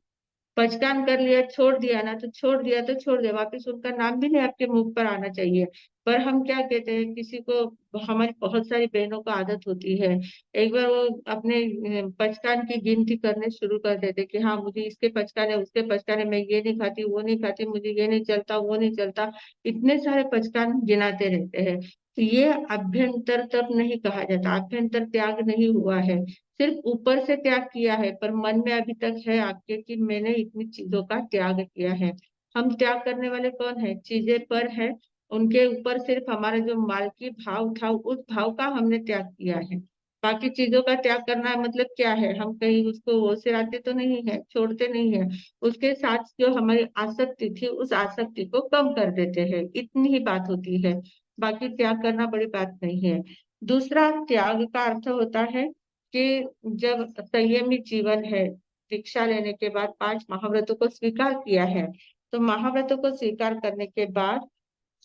पहचान कर लिया, छोड़ दिया ना तो छोड़ दिया, तो छोड़ दिया, वापस उनका नाम भी नहीं आपके मुख पर आना चाहिए। पर हम क्या कहते हैं, किसी को, हमारी बहुत सारी बहनों को आदत होती है, एक बार वो अपने पचकान की गिनती करने शुरू कर देते कि हाँ मुझे इसके पचकान है, उसके पचकान है, मैं ये नहीं खाती, वो नहीं खाती, मुझे ये नहीं चलता, वो नहीं चलता, इतने सारे पचकान गिनाते रहते हैं। तो ये अभ्यंतर तप नहीं कहा जाता, अभ्यंतर त्याग नहीं हुआ है। सिर्फ ऊपर से त्याग किया है, पर मन में अभी तक है आपके कि मैंने इतनी चीजों का त्याग किया है। हम त्याग करने वाले कौन है? चीजें पर है, उनके ऊपर सिर्फ हमारा जो मालकी भाव था, उस भाव का हमने त्याग किया है। बाकी चीजों का त्याग करना है मतलब क्या है, हम कहीं उसको वो सिराते तो नहीं है, छोड़ते नहीं है, उसके साथ जो हमारी आसक्ति थी उस आसक्ति को कम कर देते हैं, इतनी ही बात होती है। बाकी त्याग करना बड़ी बात नहीं है। दूसरा त्याग का अर्थ होता है कि जब संयमी जीवन है, दीक्षा लेने के बाद 5 महाव्रतों को स्वीकार किया है, तो महाव्रतों को स्वीकार करने के बाद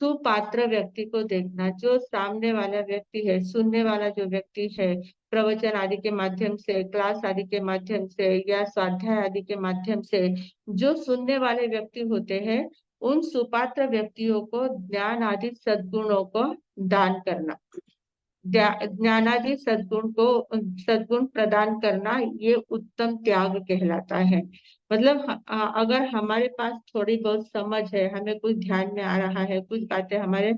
सुपात्र व्यक्ति को देखना, जो सामने वाला व्यक्ति है, सुनने वाला जो व्यक्ति है, प्रवचन आदि के माध्यम से, क्लास आदि के माध्यम से या स्वाध्याय आदि के माध्यम से जो सुनने वाले व्यक्ति होते हैं, उन सुपात्र व्यक्तियों को ज्ञान आदि सद्गुणों को दान करना, ज्ञानादि सद्गुण प्रदान करना, ये उत्तम त्याग कहलाता है। मतलब अगर हमारे पास थोड़ी बहुत समझ है, हमें कुछ ध्यान में आ रहा है, कुछ बातें हमारे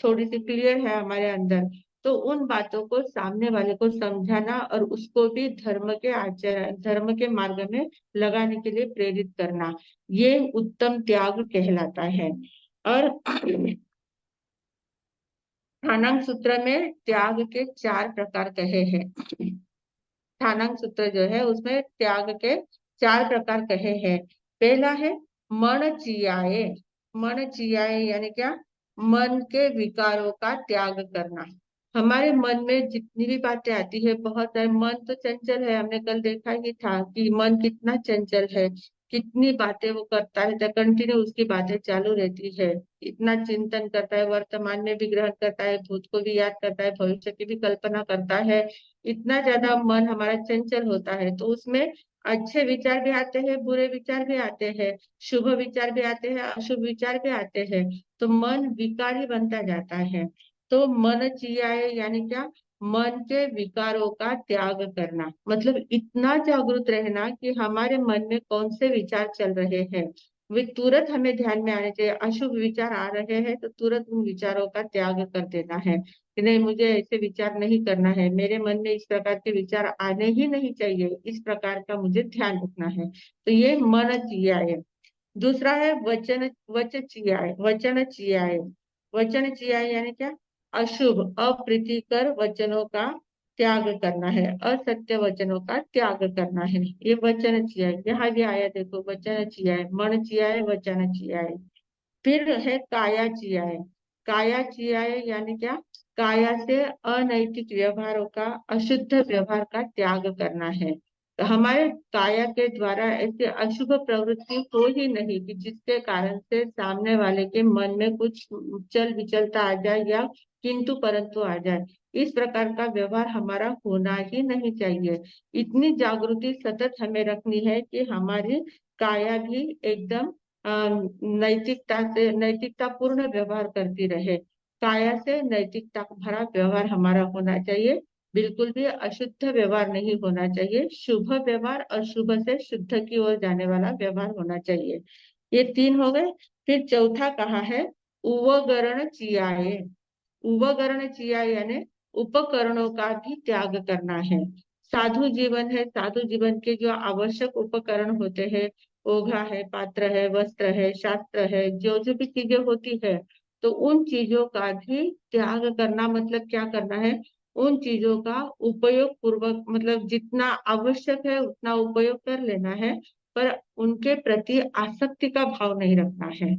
थोड़ी सी क्लियर है हमारे अंदर, तो उन बातों को सामने वाले को समझाना और उसको भी धर्म के आचरण, धर्म के मार्ग में लगाने के लिए प्रेरित करना, ये उत्तम त्याग कहलाता है। और स्थानांग सूत्र में त्याग के 4 प्रकार कहे हैं। स्थानांग सूत्र जो है उसमें त्याग के 4 प्रकार कहे हैं। पहला है मन चियाए। मन चियाए यानी क्या? मन के विकारों का त्याग करना। हमारे मन में जितनी भी बातें आती है, बहुत सारे, मन तो चंचल है, हमने कल देखा ही था कि मन कितना चंचल है, कितनी बातें वो करता है, कंटिन्यू उसकी बातें चालू रहती है, इतना चिंतन करता है, वर्तमान में भी ग्रहण करता है, भूत को भी याद करता है, भविष्य की भी कल्पना करता है, इतना ज्यादा मन हमारा चंचल होता है। तो उसमें अच्छे विचार भी आते हैं, बुरे विचार भी आते हैं, शुभ विचार भी आते हैं, अशुभ विचार भी आते हैं, तो मन विकारी बनता जाता है। तो मन चियाए यानी क्या, मन के विकारों का त्याग करना, मतलब इतना जागरूक रहना कि हमारे मन में कौन से विचार चल रहे हैं, वे तुरंत हमें ध्यान में आने चाहिए। अशुभ विचार आ रहे हैं तो तुरंत उन विचारों का त्याग कर देना है कि नहीं, मुझे ऐसे विचार नहीं करना है, मेरे मन में इस प्रकार के विचार आने ही नहीं चाहिए, इस प्रकार का मुझे ध्यान रखना है। तो ये मन चियाए। दूसरा है वचन, वचन चियाए। वचन चियाए यानी क्या, अशुभ अप्रीतिकर वचनों का त्याग करना है, असत्य वचनों का त्याग करना है, ये वचन चियाए। यहाँ भी आया देखो, वचन चियाए, मन चियाए, वचन चियाए। फिर है काया चियाए। काया चियाए यानी क्या, काया से अनैतिक व्यवहारों का, अशुद्ध व्यवहार का त्याग करना है। तो हमारे काया के द्वारा ऐसे अशुभ प्रवृत्ति हो ही नहीं कि जिसके कारण से सामने वाले के मन में कुछ चल विचलता आ जाए या किंतु परंतु आ जाए, इस प्रकार का व्यवहार हमारा होना ही नहीं चाहिए। इतनी जागृति सतत हमें रखनी है कि हमारी काया भी एकदम नैतिकता से, नैतिकता पूर्ण व्यवहार करती रहे। काया से नैतिकता भरा व्यवहार हमारा होना चाहिए, बिल्कुल भी अशुद्ध व्यवहार नहीं होना चाहिए, शुभ व्यवहार और शुभ से शुद्ध की ओर जाने वाला व्यवहार होना चाहिए। ये तीन हो गए। फिर चौथा कहा है उवगरण चियाए। उवगरण चियाए यानी उपकरणों का भी त्याग करना है। साधु जीवन है, साधु जीवन के जो आवश्यक उपकरण होते हैं, ओघा है, पात्र है, वस्त्र है, शास्त्र है, जो जो भी चीजें होती है, तो उन चीजों का भी त्याग करना, मतलब क्या करना है, उन चीजों का उपयोग पूर्वक, मतलब जितना आवश्यक है उतना उपयोग कर लेना है, पर उनके प्रति आसक्ति का भाव नहीं रखना है।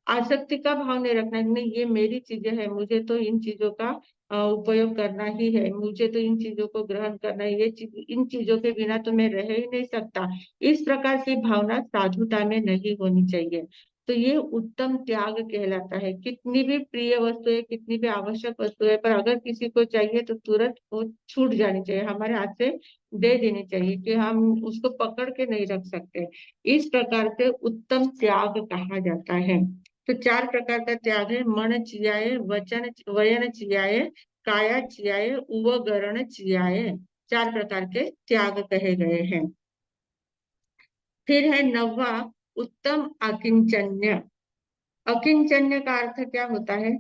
आसक्ति का भाव नहीं रखना है, नहीं ये मेरी चीजें हैं, मुझे तो इन चीजों का उपयोग करना ही है, मुझे तो इन चीजों को ग्रहण करना है, ये चीज, इन चीजों के बिना तो मैं रह ही नहीं सकता, इस प्रकार की भावना साधुता में नहीं होनी चाहिए। तो ये उत्तम त्याग कहलाता है। कितनी भी प्रिय वस्तु है, कितनी भी आवश्यक वस्तु है, पर अगर किसी को चाहिए तो तुरंत वो छूट जानी चाहिए, हमारे हाथ से दे देनी चाहिए, कि हम उसको पकड़ के नहीं रख सकते। इस प्रकार से उत्तम त्याग कहा जाता है। तो चार प्रकार का त्याग है, मन चियाए, वचन वयन चियाए, काया चियाए, उवगरण चियाए, चार प्रकार के त्याग कहे गए हैं। फिर है नौवा उत्तम अकिंचन्य। अकिंचन्य का अर्थ क्या होता है,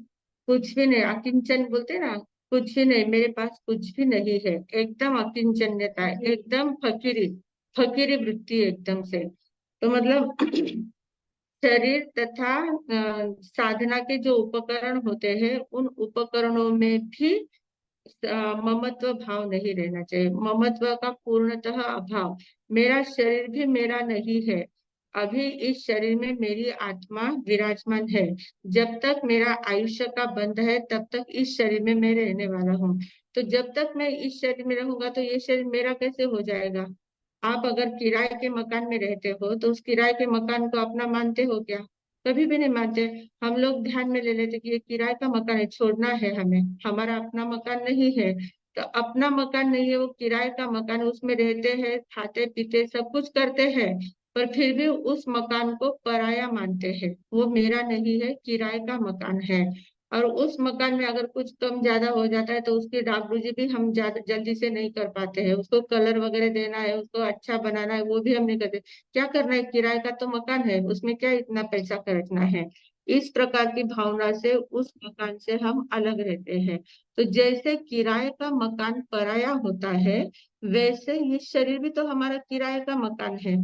कुछ भी नहीं, अकिंचन बोलते हैं ना, कुछ भी नहीं, मेरे पास कुछ भी नहीं है, एकदम अकिंचन्यता, एकदम फकीरी, फकीरी वृत्ति एकदम से। तो मतलब शरीर तथा साधना के जो उपकरण होते हैं, उन उपकरणों में भी ममत्व भाव नहीं रहना चाहिए, ममत्व का पूर्णतः अभाव। मेरा शरीर भी मेरा नहीं है, अभी इस शरीर में मेरी आत्मा विराजमान है, जब तक मेरा आयुष्य का बंध है तब तक इस शरीर में मैं रहने वाला हूँ। तो जब तक मैं इस शरीर में रहूंगा तो ये शरीर मेरा कैसे हो जाएगा। आप अगर किराए के मकान में रहते हो तो उस किराए के मकान को अपना मानते हो क्या, कभी भी नहीं मानते। हम लोग ध्यान में ले लेते कि ये किराए का मकान है, छोड़ना है हमें, हमारा अपना मकान नहीं है। तो अपना मकान नहीं है, वो किराए का मकान, उसमें रहते हैं, खाते पीते सब कुछ करते हैं, पर फिर भी उस मकान को पराया मानते हैं, वो मेरा नहीं है, किराए का मकान है। और उस मकान में अगर कुछ कम ज्यादा हो जाता है तो उसकी डागडुजी भी हम ज्यादा जल्दी से नहीं कर पाते हैं, उसको कलर वगैरह देना है, उसको अच्छा बनाना है, वो भी हम नहीं करते। क्या करना है, किराए का तो मकान है, उसमें क्या इतना पैसा खर्चना है। इस प्रकार की भावना से उस मकान से हम अलग रहते हैं। तो जैसे किराए का मकान पराया होता है, वैसे ये शरीर भी तो हमारा किराए का मकान है।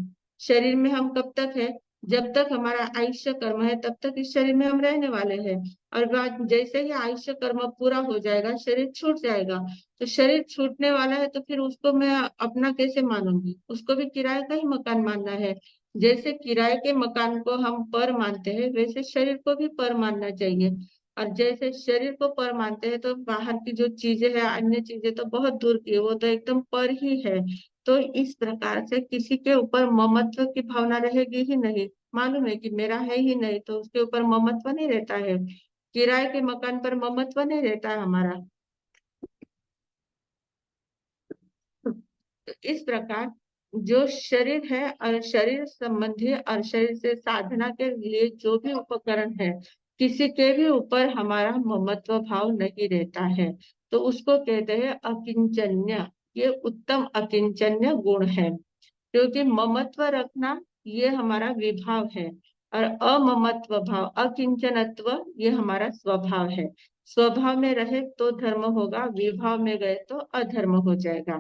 शरीर में हम कब तक है, जब तक हमारा आयुष्य कर्म है तब तक इस शरीर में हम रहने वाले हैं। और बाद जैसे ही आयुष्य कर्म पूरा हो जाएगा, शरीर छूट जाएगा। तो शरीर छूटने वाला है तो फिर उसको मैं अपना कैसे मानूंगी, उसको भी किराए का ही मकान मानना है। जैसे किराए के मकान को हम पर मानते हैं, वैसे शरीर को भी पर मानना चाहिए। और जैसे शरीर को पर मानते हैं तो बाहर की जो चीजें हैं, अन्य चीजें तो बहुत दूर की है, वो तो एकदम पर ही है। तो इस प्रकार से किसी के ऊपर ममत्व की भावना रहेगी ही नहीं। मालूम है कि मेरा है ही नहीं, तो उसके ऊपर ममत्व नहीं रहता है। किराए के मकान पर ममत्व नहीं रहता है हमारा। तो इस प्रकार जो शरीर है और शरीर संबंधी और शरीर से साधना के लिए जो भी उपकरण है, किसी के भी ऊपर हमारा ममत्व भाव नहीं रहता है। तो उसको कहते हैं अकिंचन्य। ये उत्तम अकिंचन्य गुण है, क्योंकि ममत्व रखना ये हमारा विभाव है, और अममत्व भाव अकिंचनत्व ये हमारा स्वभाव है। स्वभाव में रहे तो धर्म होगा, विभाव में गए तो अधर्म हो जाएगा।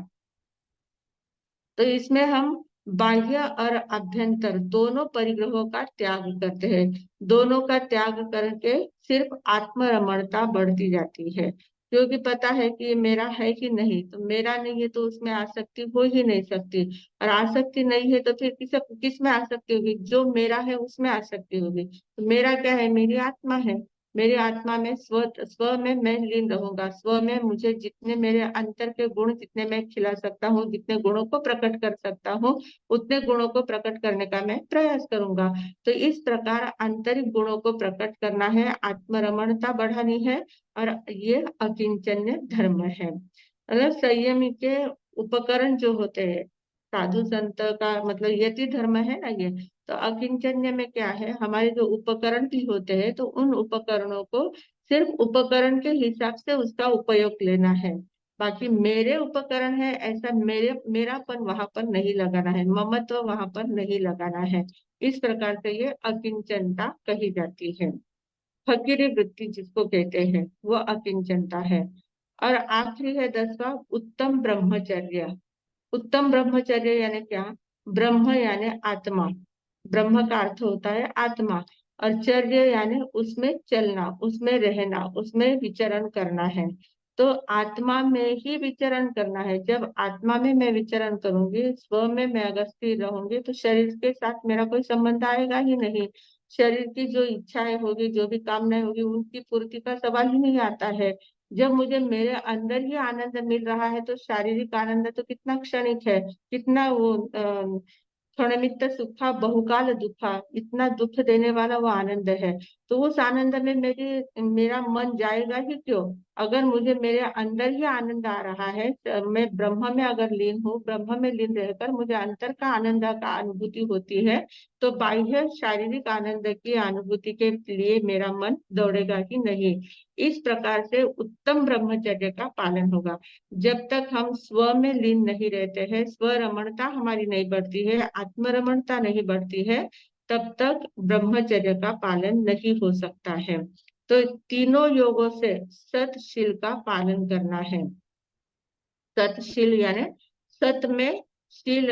तो इसमें हम बाह्य और आभ्यंतर दोनों परिग्रहों का त्याग करते हैं। दोनों का त्याग करके सिर्फ आत्मरमणता बढ़ती जाती है, क्योंकि पता है कि ये मेरा है कि नहीं, तो मेरा नहीं है तो उसमें आसक्ति हो ही नहीं सकती। और आसक्ति नहीं है तो फिर किस में आसक्ति होगी? जो मेरा है उसमें आसक्ति होगी। तो मेरा क्या है? मेरी आत्मा है। मेरी आत्मा में स्व में मैं लीन रहूंगा। स्व में मुझे जितने मेरे अंतर के गुण जितने मैं खिला सकता हूँ, जितने गुणों को प्रकट कर सकता हूँ, उतने गुणों को प्रकट करने का मैं प्रयास करूंगा। तो इस प्रकार आंतरिक गुणों को प्रकट करना है, आत्मरमणता बढ़ानी है, और ये अकिंचन्य धर्म है। मतलब संयमी के उपकरण जो होते हैं, साधु संत का मतलब यति धर्म है ना ये। तो अकिंचन्य में क्या है? हमारे जो उपकरण भी होते हैं, तो उन उपकरणों को सिर्फ उपकरण के हिसाब से उसका उपयोग लेना है। बाकी मेरे उपकरण है ऐसा मेरापन वहां पर नहीं लगाना है, ममत्व वहां पर नहीं लगाना है। इस प्रकार से ये अकिंचनता कही जाती है। फकीरी वृत्ति जिसको कहते हैं, वो अकिंचनता है। और आखिरी है 10वां, उत्तम ब्रह्मचर्य। उत्तम ब्रह्मचर्य यानी क्या? ब्रह्म यानी आत्मा। ब्रह्म का अर्थ होता है आत्मा। और चर्य यानी उसमें चलना, उसमें रहना, उसमें विचरण करना है। तो आत्मा में ही विचरण करना है। जब आत्मा में मैं विचरण करूंगी, स्व में मैं अगर स्थिर रहूंगी, तो शरीर के साथ मेरा कोई संबंध आएगा ही नहीं। शरीर की जो इच्छाएं होगी, जो भी कामनाएं होगी, उनकी पूर्ति का सवाल ही नहीं आता है। जब मुझे मेरे अंदर ही आनंद मिल रहा है, तो शारीरिक आनंद तो कितना क्षणिक है, कितना वो क्षणमित सुखा बहुकाल दुखा, इतना दुख देने वाला वो आनंद है। तो उस आनंद में मेरा मन जाएगा ही क्यों? अगर मुझे मेरे अंदर ही आनंद आ रहा है, तो मैं ब्रह्म में अगर लीन हूँ, ब्रह्म में लीन रहकर मुझे अंतर का आनंद का अनुभूति होती है, तो बाह्य शारीरिक आनंद की अनुभूति के लिए मेरा मन दौड़ेगा ही नहीं। इस प्रकार से उत्तम ब्रह्मचर्य का पालन होगा। जब तक हम स्व में लीन नहीं रहते हैं, स्व रमणता हमारी नहीं बढ़ती है, आत्मरमणता नहीं बढ़ती है, तब तक ब्रह्मचर्य का पालन नहीं हो सकता है। तो तीनों योगों से सतशील का पालन करना है। सतशील यानी सत में शील,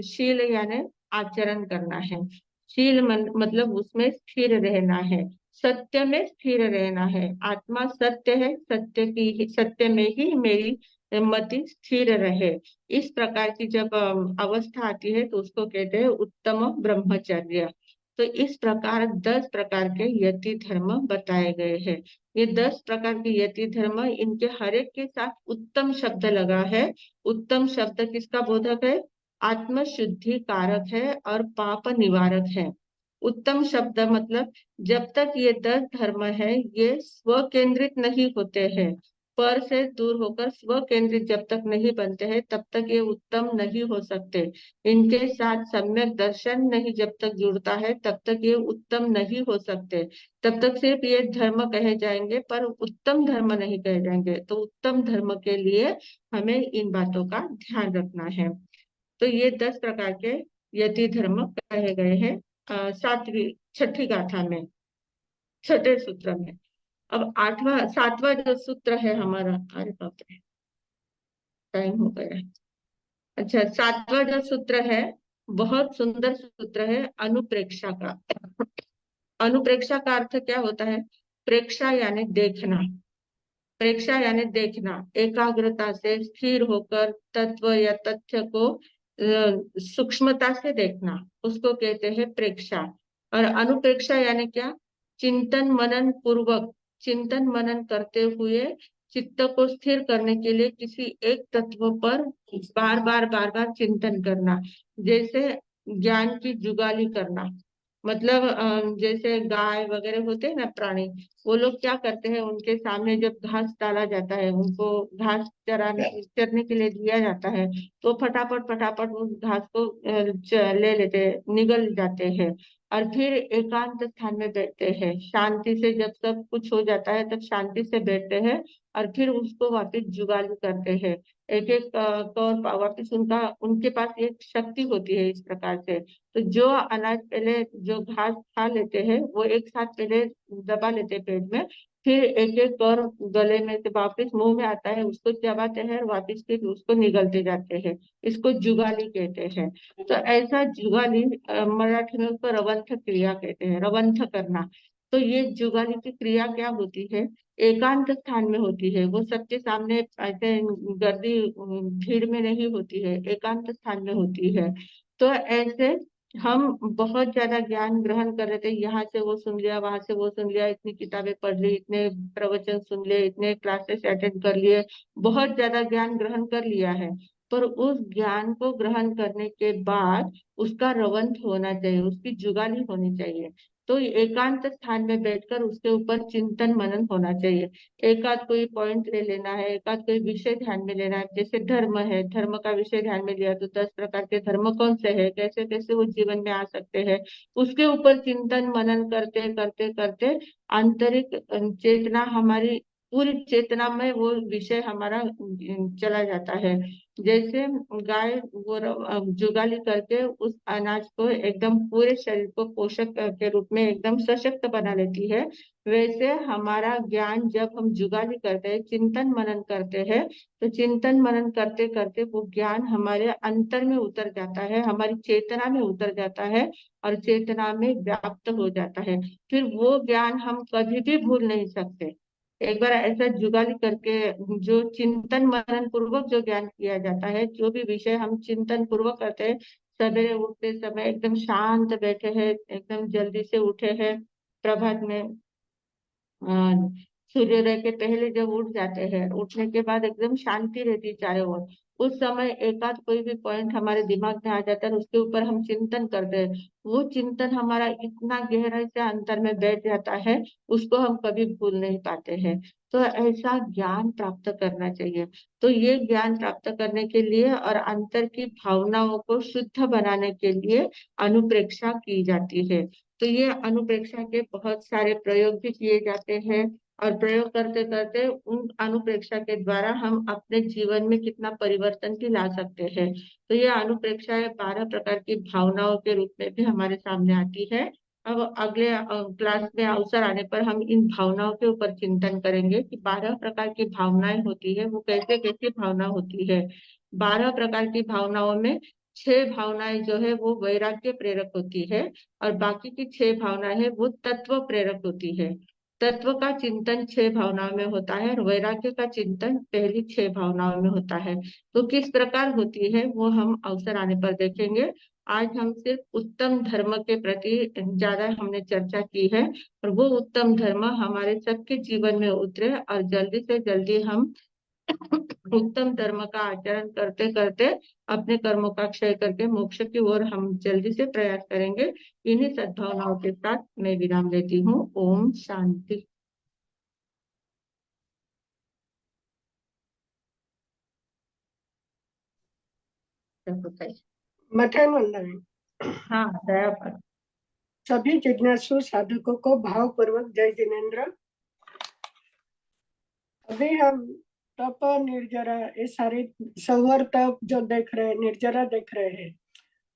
शील यानी आचरण करना है। शील मतलब उसमें स्थिर रहना है, सत्य में स्थिर रहना है। आत्मा सत्य है, सत्य में ही मेरी मति स्थिर रहे। इस प्रकार की जब अवस्था आती है, तो उसको कहते हैं उत्तम ब्रह्मचर्य। तो इस प्रकार 10 प्रकार के यति धर्म बताए गए हैं। ये 10 प्रकार के यति धर्म, इनके हर एक के साथ उत्तम शब्द लगा है। उत्तम शब्द किसका बोधक है? आत्म शुद्धि कारक है और पाप निवारक है। उत्तम शब्द मतलब जब तक ये 10 धर्म है, ये स्व केंद्रित नहीं होते हैं, पर से दूर होकर स्व केंद्रित जब तक नहीं बनते हैं, तब तक ये उत्तम नहीं हो सकते। इनके साथ सम्यक दर्शन नहीं जब तक जुड़ता है, तब तक ये उत्तम नहीं हो सकते। तब तक सिर्फ ये धर्म कहे जाएंगे, पर उत्तम धर्म नहीं कहे जाएंगे। तो उत्तम धर्म के लिए हमें इन बातों का ध्यान रखना है। तो ये 10 प्रकार के यति धर्म कहे गए हैं सातवीं छठी गाथा में, छठे सूत्र में। अब 7वां जो सूत्र है हमारा, अरे बाप रे, टाइम हो गया है। अच्छा, 7वां जो सूत्र है, बहुत सुंदर सूत्र है, अनुप्रेक्षा का। अनुप्रेक्षा का अर्थ क्या होता है? प्रेक्षा यानी देखना। प्रेक्षा यानी देखना, एकाग्रता से स्थिर होकर तत्व या तथ्य को सूक्ष्मता से देखना, उसको कहते हैं प्रेक्षा। और अनुप्रेक्षा यानी क्या? चिंतन मनन पूर्वक चिंतन मनन करते हुए चित्त को स्थिर करने के लिए किसी एक तत्व पर बार बार चिंतन करना। जैसे ज्ञान की जुगाली करना, मतलब जैसे गाय वगैरह होते हैं ना प्राणी, वो लोग क्या करते हैं, उनके सामने जब घास डाला जाता है, उनको घास चरने के लिए दिया जाता है, तो फटाफट फटाफट उस घास को ले लेते हैं, निगल जाते हैं, और फिर एकांत स्थान में बैठते हैं शांति से। जब सब कुछ हो जाता है तब शांति से बैठते हैं और फिर उसको वापस जुगाली करते हैं। एक एक कौर वापस उनका, उनके पास एक शक्ति होती है इस प्रकार से। तो जो अनाज पहले जो घास खा लेते हैं वो एक साथ पहले दबा लेते हैं पेट में, फिर एक एक और गले में से वापस मुंह में आता है, उसको चबाते हैं और वापस फिर उसको निगलते जाते हैं। इसको जुगाली कहते हैं। तो ऐसा जुगाली मराठी में उसको रवंथ क्रिया कहते हैं, रवंथ करना। तो ये जुगाली की क्रिया क्या होती है, एकांत स्थान में होती है, वो सबके सामने ऐसे गर्दी भीड़ में नहीं होती है, एकांत स्थान में होती है। तो ऐसे हम बहुत ज्यादा ज्ञान ग्रहण कर रहे थे, यहाँ से वो सुन लिया, वहां से वो सुन लिया, इतनी किताबें पढ़ ली, इतने प्रवचन सुन लिए, इतने क्लासेस अटेंड कर लिए, बहुत ज्यादा ज्ञान ग्रहण कर लिया है। पर उस ज्ञान को ग्रहण करने के बाद उसका रवंथ होना चाहिए, उसकी जुगाली होनी चाहिए। तो एकांत स्थान में बैठकर उसके ऊपर चिंतन मनन होना चाहिए। एक आध कोई पॉइंट ले लेना है, एक आध कोई विषय ध्यान में लेना है। जैसे धर्म है, धर्म का विषय ध्यान में लिया तो 10 प्रकार के धर्म कौन से है, कैसे कैसे वो जीवन में आ सकते हैं, उसके ऊपर चिंतन मनन करते करते करते आंतरिक चेतना हमारी, पूरी चेतना में वो विषय हमारा चला जाता है। जैसे गाय वो जुगाली करके उस अनाज को एकदम पूरे शरीर को पोषक के रूप में एकदम सशक्त बना लेती है, वैसे हमारा ज्ञान जब हम जुगाली करते हैं, चिंतन मनन करते हैं, तो चिंतन मनन करते करते वो ज्ञान हमारे अंतर में उतर जाता है, हमारी चेतना में उतर जाता है और चेतना में व्याप्त हो जाता है। फिर वो ज्ञान हम कभी भी भूल नहीं सकते। एक बार ऐसा जुगाली करके जो चिंतन मनन पूर्वक जो ज्ञान किया जाता है, जो भी विषय हम चिंतन पूर्वक करते हैं, सवेरे उठते समय एकदम शांत बैठे हैं, एकदम जल्दी से उठे हैं, प्रभात में सूर्योदय के पहले जब उठ जाते हैं, उठने के बाद एकदम शांति रहती है चारों ओर, उस समय एक आध कोई भी पॉइंट हमारे दिमाग में आ जाता है, उसके ऊपर हम चिंतन करते हैं, वो चिंतन हमारा इतना गहराई से अंतर में बैठ जाता है, उसको हम कभी भूल नहीं पाते हैं। तो ऐसा ज्ञान प्राप्त करना चाहिए। तो ये ज्ञान प्राप्त करने के लिए और अंतर की भावनाओं को शुद्ध बनाने के लिए अनुप्रेक्षा की जाती है। तो ये अनुप्रेक्षा के बहुत सारे प्रयोग भी किए जाते हैं, और प्रयोग करते करते उन अनुप्रेक्षा के द्वारा हम अपने जीवन में कितना परिवर्तन भी ला सकते हैं। तो ये अनुप्रेक्षा 12 प्रकार की भावनाओं के रूप में भी हमारे सामने आती है। अब अगले क्लास में अवसर आने पर हम इन भावनाओं के ऊपर चिंतन करेंगे कि 12 प्रकार की भावनाएं होती है, वो कैसे कैसी भावना होती है। 12 प्रकार की भावनाओं में 6 भावनाएं जो है वो वैराग्य प्रेरक होती है, और बाकी की 6 भावनाएं है वो तत्व प्रेरक होती है। तत्व का चिंतन 6 भावनाओं में होता है और वैराग्य का चिंतन पहली 6 भावनाओं में होता है। तो किस प्रकार होती है वो हम अवसर आने पर देखेंगे। आज हम सिर्फ उत्तम धर्म के प्रति ज्यादा हमने चर्चा की है, और वो उत्तम धर्म हमारे सबके जीवन में उतरे और जल्दी से जल्दी हम उत्तम धर्म का आचरण करते करते अपने कर्मों का क्षय करके मोक्ष की ओर हम जल्दी से प्रयास करेंगे। इन्हीं सद्भावनाओं के साथ मैं विराम लेती हूँ। ओम शांति। मथन वंदन। हाँ, दया पर। सभी जिज्ञासु साधकों को भावपूर्वक जय जिनेन्द्र। अभी हम तप निर्जरा ये सारे संवर तप जो देख रहे हैं, निर्जरा देख रहे हैं,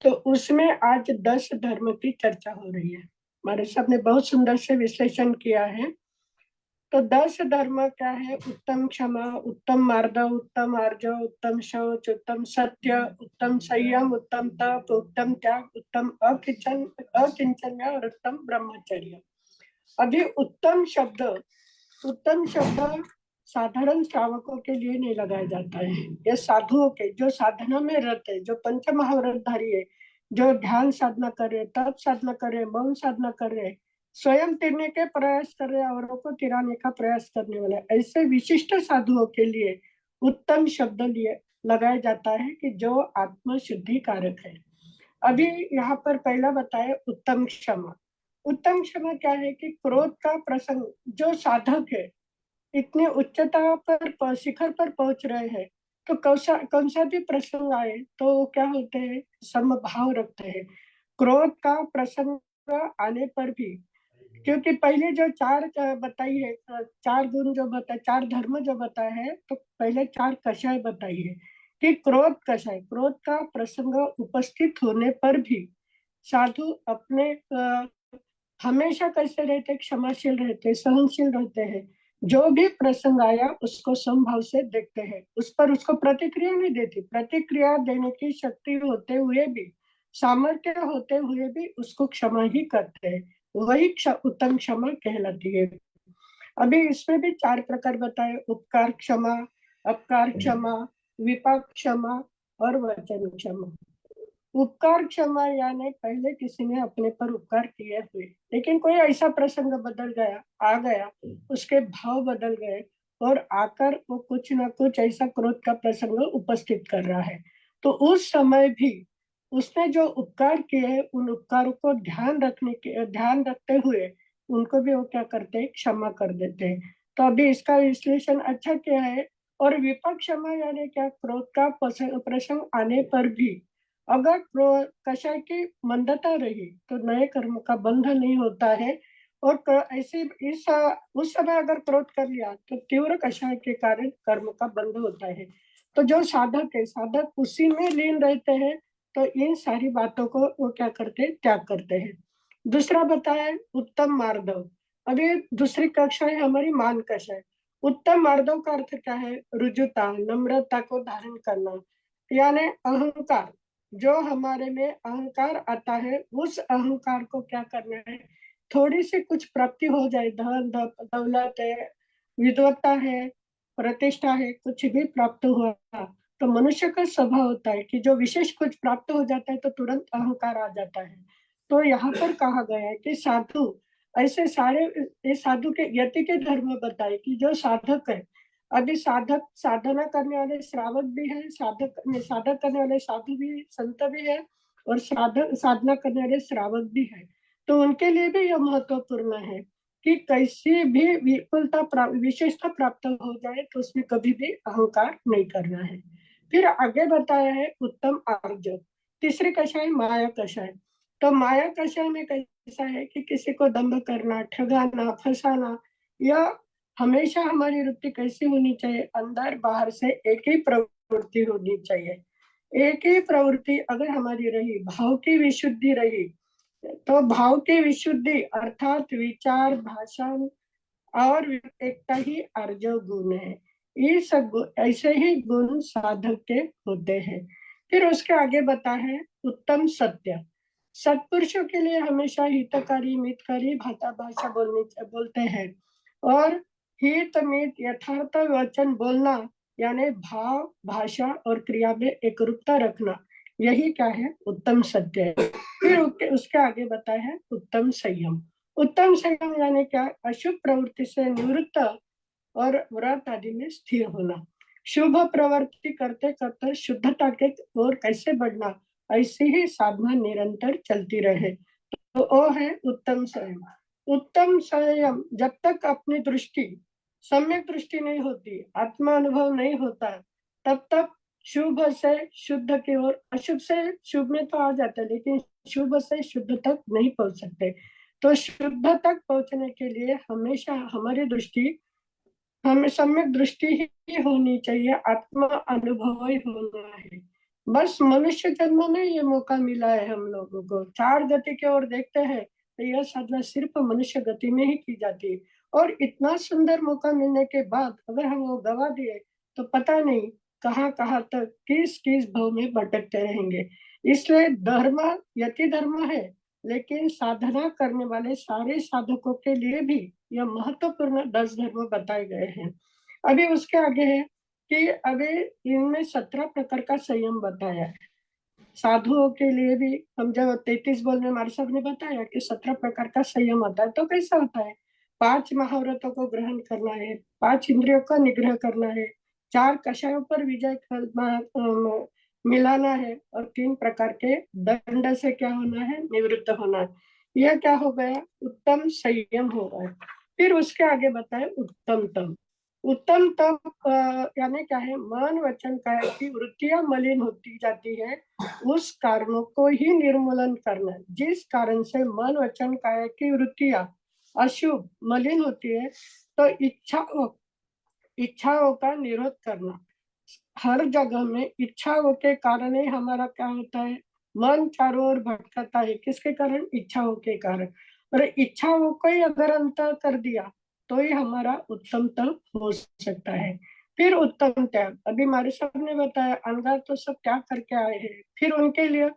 तो उसमें आज 10 धर्म की चर्चा हो रही है। हमारे साहब ने बहुत सुंदर से विश्लेषण किया है। तो 10 धर्म क्या है? उत्तम क्षमा, उत्तम मार्दव, उत्तम आर्जव, उत्तम शौच, उत्तम सत्य, उत्तम संयम, उत्तम तप, उत्तम त्याग, उत्तम अकिंचन्य और उत्तम ब्रह्मचर्य। अभी उत्तम शब्द साधारण श्रावकों के लिए नहीं लगाया जाता है। ये साधुओं के, जो साधना में रहते, जो पंच महाव्रतधारी है, जो ध्यान साधना कर रहे, तप साधना कर रहे, मौन साधना कर रहे, स्वयं तिरने के प्रयास कर रहे औरों को तिराने का प्रयास करने वाले ऐसे विशिष्ट साधुओं के लिए उत्तम शब्द लिए लगाया जाता है कि जो आत्म शुद्धि कारक है। अभी यहाँ पर पहला बताया उत्तम क्षमा। उत्तम क्षमा क्या है कि क्रोध का प्रसंग जो साधक है इतने उच्चता पर शिखर पर पहुंच रहे हैं, तो कौन सा भी प्रसंग आए तो क्या होते हैं, समभाव रखते हैं। क्रोध का प्रसंग आने पर भी, क्योंकि पहले जो चार बताई है, चार गुण जो बताए, चार धर्म जो बताए हैं, तो पहले चार कषाय बताई है कि क्रोध कषाय, क्रोध का प्रसंग उपस्थित होने पर भी साधु अपने हमेशा कैसे रहते, क्षमाशील रहते, सहनशील रहते हैं। जो भी प्रसंग आया उसको समभाव से देखते हैं, उस पर उसको प्रतिक्रिया नहीं देती। प्रतिक्रिया देने की शक्ति होते हुए भी, सामर्थ्य होते हुए भी उसको क्षमा ही करते हैं, वही उत्तम क्षमा कहलाती है। अभी इसमें भी चार प्रकार बताए, उपकार क्षमा, अपकार क्षमा, विपाक क्षमा और वचन क्षमा। उपकार क्षमा यानी पहले किसी ने अपने पर उपकार किए हुए, लेकिन कोई ऐसा प्रसंग बदल गया, आ गया, उसके भाव बदल गए और आकर वो कुछ ना कुछ ऐसा क्रोध का प्रसंग उपस्थित कर रहा है, तो उस समय भी उसने जो उपकार किए हैं उन उपकारों को ध्यान रखते हुए उनको भी वो क्या करते हैं, क्षमा कर देते हैं। तो अभी इसका विश्लेषण अच्छा क्या है। और विपक्ष क्षमा यानी क्या, क्रोध का प्रसंग आने पर भी अगर कषाय की मंदता रही तो नए कर्म का बंध नहीं होता है। और ऐसे उस समय अगर क्रोध कर लिया तो तीव्र कषाय के कारण कर्म का बंध होता है। तो जो साधक है, साधक उसी में लीन रहते हैं, तो इन सारी बातों को वो क्या करते हैं, त्याग करते हैं। दूसरा बताया उत्तम मार्दव। अभी दूसरी कक्षा है हमारी मान कषाय। उत्तम मार्दव का अर्थ क्या है, रुजुता, नम्रता को धारण करना, यानी अहंकार, जो हमारे में अहंकार आता है उस अहंकार को क्या करना है, थोड़ी सी कुछ प्राप्ति हो जाए, धन दौलत है, विद्वत्ता है, प्रतिष्ठा है, कुछ भी प्राप्त हुआ तो मनुष्य का स्वभाव होता है कि जो विशेष कुछ प्राप्त हो जाता है तो तुरंत अहंकार आ जाता है। तो यहाँ पर कहा गया है कि साधु ऐसे सारे, ये साधु के यति के धर्म बताए कि जो साधक है, अभी साधक साधना करने वाले श्रावक भी है, साधक करने वाले साधु भी, संत भी है, और साधना करने वाले श्रावक भी है। तो उनके लिए भी यह महत्वपूर्ण है कि कैसी भी विपुलता विशेषता प्राप्त हो जाए तो उसमें कभी भी अहंकार नहीं करना है। फिर आगे बताया है उत्तम आर्जव। तीसरी कषाय माया कषाय। तो माया कषाय में कैसा है कि किसी को दंभ करना, ठगाना, फंसाना, या हमेशा हमारी वृत्ति कैसी होनी चाहिए, अंदर बाहर से एक ही प्रवृत्ति होनी चाहिए। एक ही प्रवृत्ति अगर हमारी रही, भाव की विशुद्धि रही, तो भाव की विशुद्धि अर्थात विचार, भाषण और एकता ही आर्जव गुण है। ये सब ऐसे ही गुण साधक के होते हैं। फिर उसके आगे बता है उत्तम सत्य। सत्पुरुषों के लिए हमेशा हितकारी, मितकारी भाषा बोलते हैं। और हित मित यथार्थ वचन बोलना यानी भाव, भाषा और क्रिया में एकरूपता रखना, यही क्या है, उत्तम सत्य है। फिर उसके आगे बताया है उत्तम संयम। उत्तम संयम यानी क्या, अशुभ प्रवृत्ति से निवृत्त और व्रत आदि में स्थिर होना। शुभ प्रवृत्ति करते करते शुद्धता के ओर कैसे बढ़ना, ऐसी ही साधना निरंतर चलती रहे, तो वो है उत्तम संयम। उत्तम संयम जब तक अपनी दृष्टि, सम्यक दृष्टि नहीं होती, आत्मा अनुभव नहीं होता, तब तक शुभ से शुद्ध की ओर, अशुभ से शुभ में तो आ जाता है लेकिन शुभ से शुद्ध तक नहीं पहुंच सकते। तो शुद्ध तक पहुंचने के लिए हमेशा हमारी दृष्टि, हमें सम्यक दृष्टि ही होनी चाहिए, आत्मा अनुभव ही होना है। बस मनुष्य जन्म में ये मौका मिला है हम लोगों को, चार गति की ओर देखते हैं तो यह साधना सिर्फ मनुष्य गति में ही की जाती है। और इतना सुंदर मौका मिलने के बाद अगर हम वो गवा दिए तो पता नहीं कहाँ कहाँ तक किस किस भाव में भटकते रहेंगे। इसलिए धर्म यति धर्म है, लेकिन साधना करने वाले सारे साधकों के लिए भी यह महत्वपूर्ण 10 धर्म बताए गए हैं। अभी उसके आगे है कि अभी इनमें 17 प्रकार का संयम बताया है। साधुओं के लिए भी हम जब 33 बोल में हमारे साहब ने बताया कि 17 प्रकार का संयम होता है, तो कैसा होता है? 5 महाव्रतों को ग्रहण करना है, 5 इंद्रियों का निग्रह करना है, 4 कषायों पर विजय मिलाना है, और 3 प्रकार के दंड से क्या होना है? निवृत्त होना है। यह क्या हो गया? उत्तम संयम हो गया। फिर उसके आगे बताए उत्तम तम। उत्तम तप यानी क्या है? मन वचन काया की वृत्तियां मलिन होती जाती है, उस कारणों को ही निर्मूलन करना। जिस कारण से मन वचन काया की वृत्तियां अशुभ मलिन होती है, तो इच्छाओं का निरोध करना। हर जगह में इच्छाओं के कारण ही हमारा क्या होता है? मन चारों ओर भटकता है। किसके कारण? इच्छाओं के कारण। और इच्छाओं को ही अगर अंत कर दिया तो ही हमारा उत्तम तप हो सकता है। फिर उत्तम त्याग, अभी हमारे साहब ने बताया अनगार तो सब त्याग करके आए हैं, फिर उनके लिए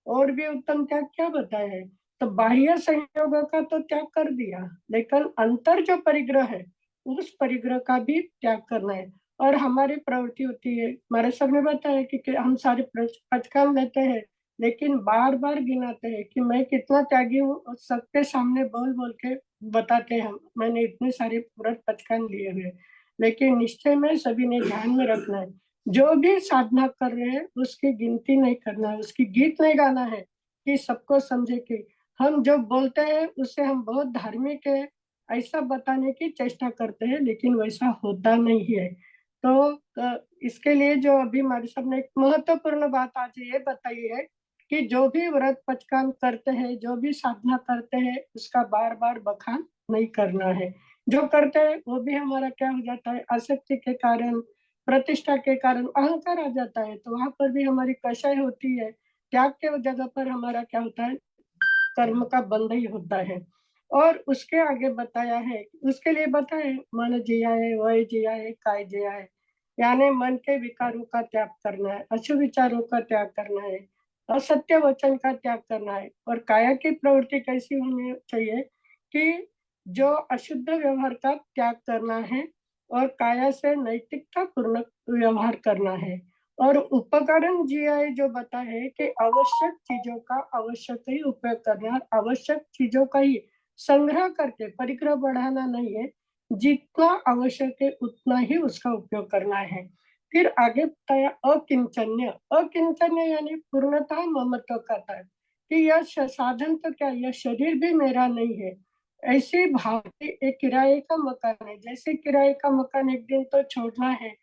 और भी उत्तम त्याग क्या बताया है? तो बाह्य संयोगों का तो त्याग कर दिया, लेकिन अंतर जो परिग्रह है उस परिग्रह का भी त्याग करना है। और हमारी प्रवृत्ति होती है, हमारे सब ने बताया कि हम सारे पचकान लेते हैं, लेकिन बार बार गिनाते हैं कि मैं कितना त्यागी हूँ, और सबके सामने बोल बोल के बताते हैं मैंने इतने सारे व्रत पचकान लिए हुए। लेकिन निश्चय में सभी ने ध्यान में रखना है, जो भी साधना कर रहे हैं उसकी गिनती नहीं करना है, उसकी गीत नहीं गाना है, कि सबको समझे कि हम जो बोलते हैं उससे हम बहुत धार्मिक है ऐसा बताने की चेष्टा करते हैं, लेकिन वैसा होता नहीं है। तो इसके लिए जो अभी हमारे सामने एक महत्वपूर्ण बात आज ये बताई है कि जो भी व्रत पचकान करते हैं, जो भी साधना करते हैं, उसका बार बार बखान नहीं करना है। जो करते हैं वो भी हमारा क्या हो जाता है? आसक्ति के कारण, प्रतिष्ठा के कारण अहंकार आ जाता है, तो वहां पर भी हमारी कषाय होती है। त्याग के जगह पर हमारा क्या होता है? कर्म का बंध ही होता है। और उसके आगे बताया है, उसके लिए बताए मन जियाए वह जियाए काय जियाए, यानी मन के विकारों का त्याग करना है, अशुभ विचारों का त्याग करना है, असत्य वचन का त्याग करना है। और काया की प्रवृत्ति कैसी होनी चाहिए? कि जो अशुद्ध व्यवहार का त्याग करना है, और काया से नैतिकता पूर्ण व्यवहार करना है। और उपकरण जीआई जो बता है कि आवश्यक चीजों का आवश्यक ही उपयोग करना, आवश्यक चीजों का ही संग्रह करके परिग्रह बढ़ाना नहीं है, जितना आवश्यक है उतना ही उसका उपयोग करना है। फिर आगे बताया अकिंचन्य। अकिंचन्य यानी पूर्णतः ममत्व का था, कि यह साधन तो क्या, यह शरीर भी मेरा नहीं है, ऐसे भाव के एक किराए का मकान है। जैसे किराए का मकान एक दिन तो छोड़ना है,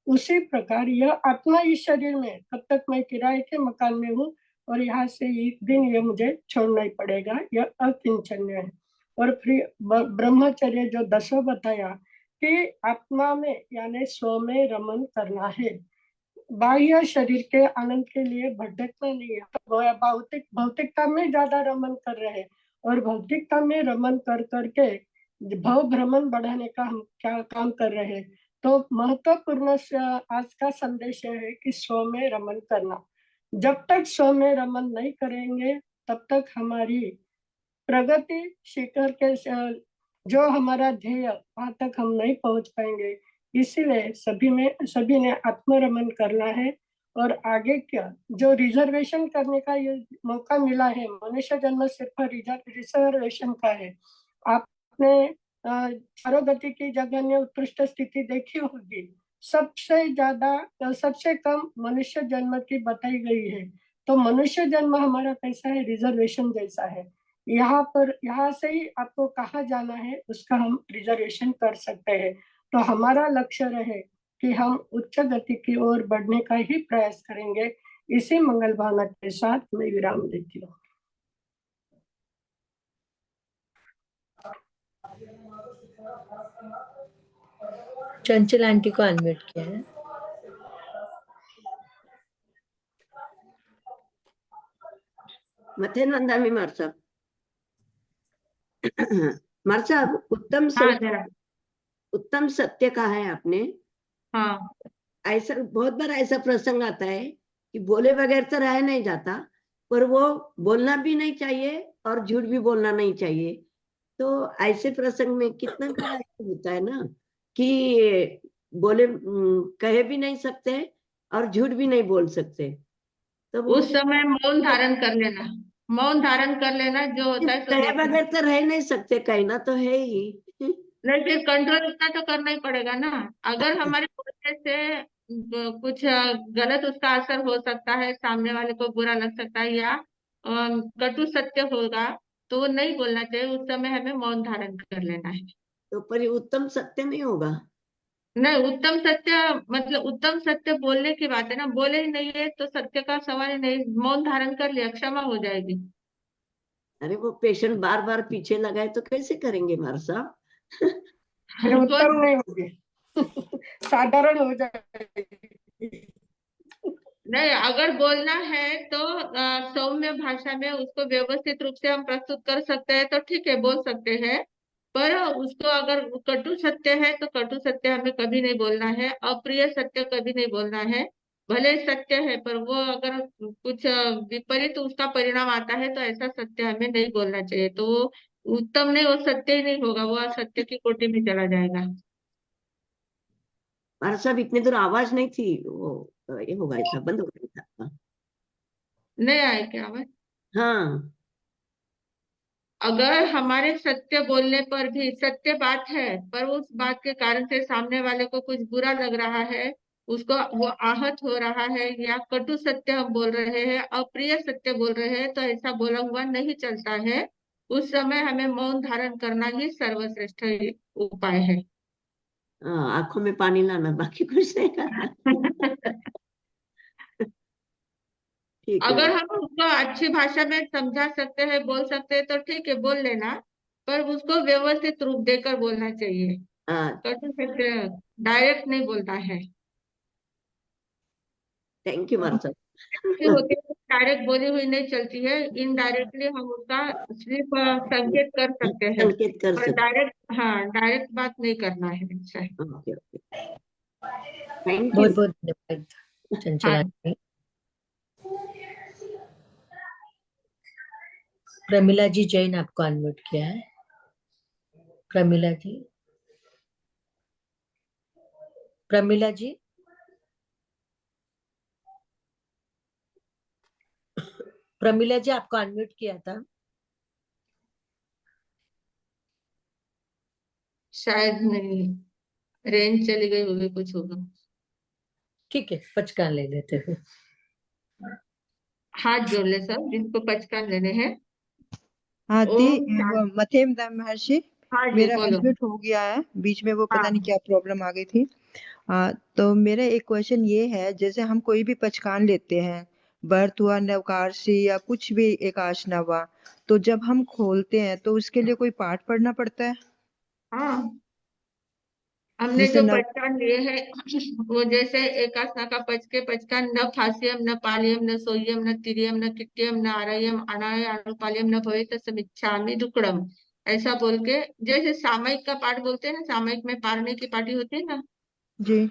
उसी प्रकार यह आत्मा इस शरीर में, तब तक मैं किराए के मकान में हूँ, और यहाँ से एक दिन ये मुझे छोड़ना ही पड़ेगा, यह अकिंचन्य है। और फिर ब्रह्मचर्य जो 10वां बताया कि आत्मा में यानी स्व में रमन करना है, बाह्य शरीर के आनंद के लिए भटकना नहीं है। तो भौतिकता में ज्यादा रमन कर रहे हैं, और भौतिकता में रमन कर करके भव भ्रमण बढ़ाने का हम क्या काम कर रहे हैं। तो महत्वपूर्ण आज का संदेश है कि स्व में रमन करना। जब तक स्व में रमन नहीं करेंगे, तब तक हमारी प्रगति शिखर के जो हमारा ध्येय वहां तक हम नहीं पहुंच पाएंगे। इसीलिए सभी ने आत्मरमन करना है। और आगे क्या, जो रिजर्वेशन करने का ये मौका मिला है, मनुष्य जन्म सिर्फ रिजर्वेशन का है। आपने चारों गति की जगन्य उत्कृष्ट स्थिति देखी होगी, सबसे ज्यादा सबसे कम मनुष्य जन्म की बताई गई है। तो मनुष्य जन्म हमारा कैसा है? रिजर्वेशन जैसा है। यहाँ से ही आपको कहाँ जाना है उसका हम रिजर्वेशन कर सकते हैं। तो हमारा लक्ष्य रहे कि हम उच्च गति की ओर बढ़ने का ही प्रयास करेंगे। इसी मंगल भावना के साथ मैं विराम देती हूँ। चंचल आंटी को अनम्यूट किया है। मथे नंदामी मार साहब मार साहब हाँ उत्तम सत्य कहा है आपने। हाँ ऐसा बहुत बार ऐसा प्रसंग आता है कि बोले बगैर तो रह नहीं जाता, पर वो बोलना भी नहीं चाहिए और झूठ भी बोलना नहीं चाहिए। तो ऐसे प्रसंग में कितना का ऐसा होता है ना कि बोले कहे भी नहीं सकते और झूठ भी नहीं बोल सकते। तो वो उस समय मौन धारण कर लेना, मौन धारण कर लेना, जो होता है तो कहे देखना। बगैर तो रह नहीं सकते, कहना तो है ही। नहीं, फिर कंट्रोल इतना तो करना ही पड़ेगा ना। अगर हमारे बोलने से कुछ गलत उसका असर हो सकता है, सामने वाले को बुरा लग सकता है या कटु सत्य होगा, तो वो नहीं बोलना चाहिए। उस समय हमें मौन धारण कर लेना है। तो पर ये उत्तम सत्य नहीं होगा। नहीं, उत्तम सत्य मतलब उत्तम सत्य बोलने की बात है ना, बोले ही नहीं है तो सत्य का सवाल ही नहीं। मौन धारण कर लिया, क्षमा हो जाएगी। अरे वो पेशेंट बार बार पीछे लगाए तो कैसे करेंगे हमारे साहब। फिर तो उत्तम नहीं होगी, साधारण हो जाएगी। नहीं, अगर बोलना है तो सौम्य भाषा में उसको व्यवस्थित रूप से हम प्रस्तुत कर सकते हैं तो ठीक है, बोल सकते हैं। पर उसको अगर कटु सत्य है तो कटु सत्य हमें कभी नहीं बोलना है, अप्रिय सत्य कभी नहीं बोलना है। भले सत्य है पर वो अगर कुछ विपरीत उसका परिणाम आता है तो ऐसा सत्य हमें नहीं बोलना चाहिए। तो वो उत्तम नहीं, वो सत्य ही नहीं होगा, वो असत्य की कोटि में चला जाएगा। हमारे साहब इतने दूर आवाज नहीं थी, वो ये हो गया था, बंद हो गया था। नहीं आए क्या आवाज? हाँ। अगर हमारे सत्य बोलने पर भी सत्य बात है, पर उस बात के कारण से सामने वाले को कुछ बुरा लग रहा है, उसको वो आहत हो रहा है, या कटु सत्य हम बोल रहे हैं, अप्रिय सत्य बोल रहे हैं, तो ऐसा बोला हुआ नहीं चलता है। उस समय हमें मौन धारण करना ही सर्वश्रेष्ठ उपाय है। हाँ, आंखों में पानी लाना, बाकी कुछ नहीं करना। ठीक है अगर मैम। हम उसको अच्छी भाषा में समझा सकते हैं, बोल सकते हैं, तो ठीक है, बोल लेना। पर उसको व्यवस्थित रूप देकर बोलना चाहिए। हाँ, कटु सत्य डायरेक्ट नहीं बोलना है। थैंक यू मार ये साहब। होती है, डायरेक्ट बोली हुई नहीं चलती है, इनडायरेक्टली हम उसका सिर्फ संकेत कर सकते हैं। संकेत कर और सकते। डायरेक्ट, हाँ, डायरेक्ट बात नहीं करना है। अच्छा है। ओके ओके, थैंक बहुत यू। बहुत धन्यवाद हाँ, चंचला जी। प्रमिला जी जैन आपको अनम्यूट किया है। प्रमिला जी, प्रमिला जी, प्रमिला जी आपको अनम्यूट किया था। शायद नहीं, रेंज चली गई होगी, कुछ होगा। ठीक है, पचकान ले लेते हैं। हाथ जोड़ ले सब जिनको पचकान लेने हैं। आदि ओम वो शांति। मथेम दा महर्षि, हाँ जी, मेरा बोलो। अनम्यूट हो गया है, बीच में वो पता नहीं हाँ क्या प्रॉब्लम आ गई थी। तो मेरा एक क्वेश्चन ये है, जैसे हम कोई भी पचकान लेते हैं, बर्त हुआ, नवकारसी या कुछ भी एक आसना हुआ, तो जब हम खोलते हैं तो उसके लिए कोई पाठ पढ़ना पड़ता है? हाँ, हमने जैसे जो नव पचकान लिए है वो जैसे एकासना का पच के पचकान, न फास्यम न पालियम न सोयम न तिरियम न किट्यम न आरयम अनाय अनुपालियम न भवेत समिच्छामि दुक्कडम, ऐसा बोल के, जैसे सामयिक का पाठ बोलते हैं ना, सामयिक में पारने की पाठी होती है ना, जी।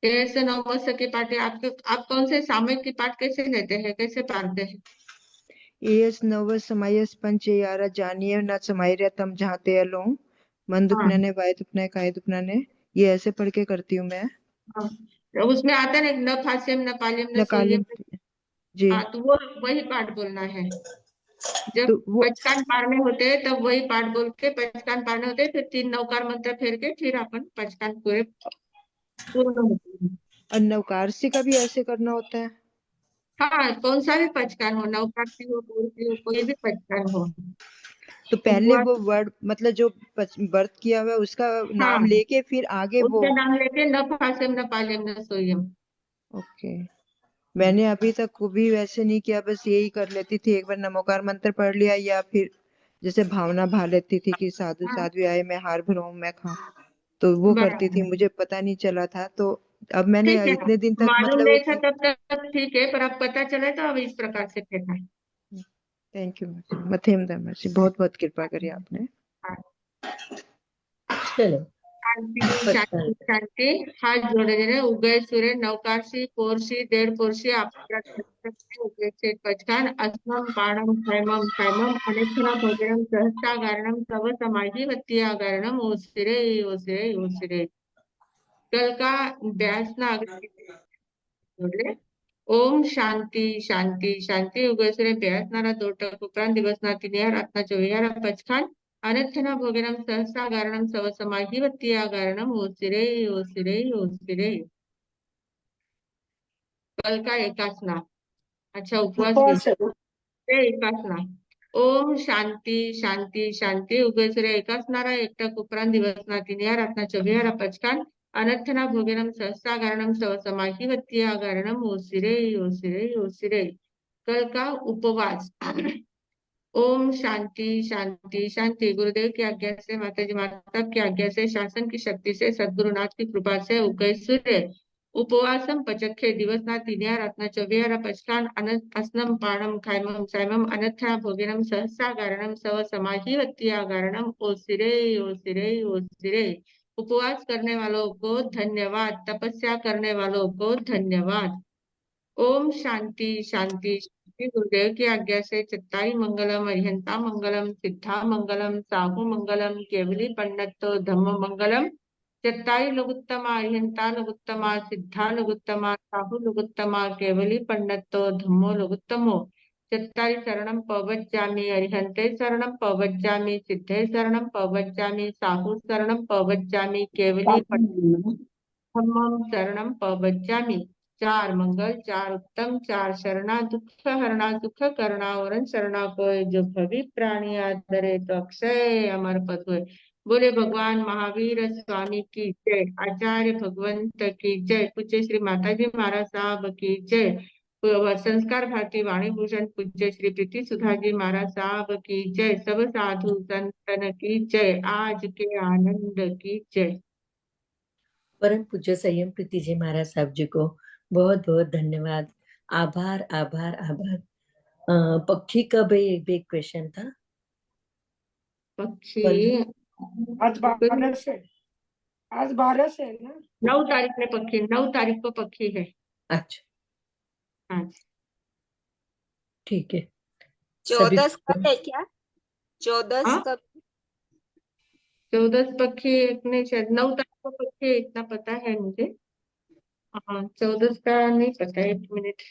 ऐसे नवमस की पाठी। आपके आप कौन से सामयिक की पाठ कैसे लेते हैं, कैसे पारते हैं? एस नव समायस पंच यारा जानिए न समायर्य तम जहाते अलो मन हाँ, दुखना ने वाय दुखना काय दुखना ने, ये ऐसे पढ़ के करती हूँ मैं। हाँ, तो उसमें आता है ना, न फास्यम न पालियम न नकालिम। सोयम। जी। हाँ, तो वो वही पाठ बोलना है। जब तो वो पचकान पारने होते हैं तब वही पाठ बोल के पचकान पारने होते हैं, फिर 3 नौकार मंत्र फेर के फिर अपन पचकान पूरे पूर्ण होते हैं। नवकारसी का भी ऐसे करना होता है? हाँ, कौन सा भी पचकान हो, नवकार्ती हो, पूर्ति हो, कोई भी पचकान हो। तो पहले उपवास। वो वर्ड मतलब जो बर्थ किया हुआ है उसका नाम हाँ, लेके फिर आगे वो। उसके नाम लेके न फासेम न पालेम न सोयम। ओके। मैंने अभी तक को भी वैसे नहीं किया, बस यही कर लेती थी, एक बार नमोकार मंत्र पढ़ लिया या फिर जैसे भावना भा लेती थी कि साधु हाँ, साधु आए, मैं हार भरऊं मैं खाऊं, तो वो करती थी, बराबर। मुझे पता नहीं चला था। तो अब मैंने ठीक है, इतने दिन तक मालूम मतलब वो नहीं था तब तक, ठीक है, पर अब पता चले तो अब इस प्रकार से करना है। थैंक यू मथेम दमर्षि, बहुत बहुत कृपा करी आपने। हाँ, चलो शांति पचकान। शांति शांति। हात जोडलेले उभय सूर्य नवकारशी कोरशी देड कोरशी आपल्या उभयचे पचकान अस्मम बाणम खैमम खैमम अनेक्षणा भोजनम सहस्तागारणम तव समाही वत्तियागारणम ओसिरे ओसिरे ओसिरे। कल का 82 अगस्त जोड़ ले। ओम शांति शांति शांति उगसरे बेहसनारा दोटक उपरांत दिवसना तिनिया रातना चोविहारा पचखान अनर्थना भोगनम सहसा गारणम सव समाहिवत्या गारणम ओसिरे ओसिरे ओसिरे। कल का एकासना, अच्छा उपवास भी उपवास है। ते एकासना। ओम शांति शांति शांति उगसरे एकासनारा एकटक उपरांत दिवसना तिनिया रातना चोविहारा पचखान अनर्थना भोगनम सहसा गारणम सव समाहिवत्या गारणम ओसिरे ओसिरे ओसिरे। कल का उपवास। ओम शांति शांति शांति। गुरुदेव की आज्ञा से, माताजी माता की आज्ञा से, शासन की शक्ति से, सद्गुरुनाथ की कृपा से उकैसूर्य उपवासम पचखे दिवसना तिनिया रातना चोविहारा पचखान असनम पाणम खायमम सायमम अनथा भोगिनम सहसा गारणम सव समाहिवत्या गारणम ओसिरे ओसिरे ओसिरे। उपवास करने वालों को धन्यवाद, तपस्या करने वालों को धन्यवाद। ओम शांति शांति शांति। गुरुदेव की आज्ञा से चित्ताई मंगलम, अरिहंता मंगलम, सिद्धा मंगलम, साहू मंगलम, केवली पंडितो धम्म मंगलम। चित्ताई लघुत्तमा, अरिहंता लघुत्तमा, सिद्धा लघुत्तमा, साहू लघुत्तमा, केवली पंडितो धम्मो लघुत्तमो। चित्ताई शरणम पवज्जामि, अरिहंते शरणम पवज्जामि, सिद्धे शरणम पवज्जामि, साहू शरणम पवज्जामि, केवली धम्मं शरणं पवज्जामि। चार मंगल, चार उत्तम, चार शरणा, दुख हरणा, सुख करना, वरण शरणा कोय, जो भवि प्राणी आदरे तो अक्षय अमर पद होय। बोले भगवान महावीर स्वामी की जय, आचार्य भगवंत की जय, पूज्य श्री माताजी महाराज साहब की जय, संस्कार भारती वाणी भूषण पूज्य श्री प्रीति सुधा जी महाराज साहब की जय, सब साधु संतन की जय, आज के आनंद की जय। परम पूज्य संयम प्रीति जी महाराज साहब जी को बहुत बहुत धन्यवाद, आभार आभार आभार। पक्षी का भी एक क्वेश्चन था। पक्षी आज 12 से, आज 12 से है ना? 9 तारीख में पक्षी, 9 तारीख को पक्षी है अच्छा आज। ठीक है। 14 कब है क्या? 14 हाँ? कब? 14 पक्षी नहीं, शायद 9 तारीख को पक्षी है, इतना पता है मुझे। हाँ 14 का नहीं पता है, 1 मिनट।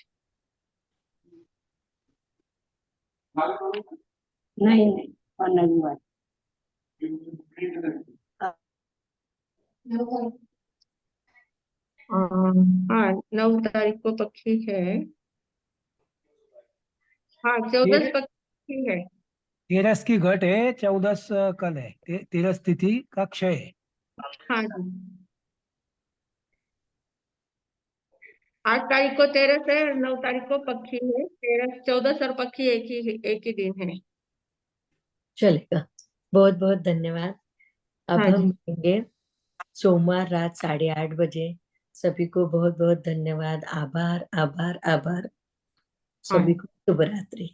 नहीं धन्यवाद। हाँ 9 तारीख को पक्षी है। हाँ 14 पक्षी है। 13 की घट है, 14 कल है। 13 तिथि का क्षय है। हाँ जी 8 तारीख को 13 है, 9 तारीख को पक्षी है। 13 14 और पक्षी एक ही दिन है। चलेगा, बहुत बहुत धन्यवाद। अब हाँ हम जी। मिलेंगे सोमवार रात 8:30 बजे। सभी को बहुत बहुत धन्यवाद, आभार आभार आभार। हाँ सभी को शुभ रात्रि।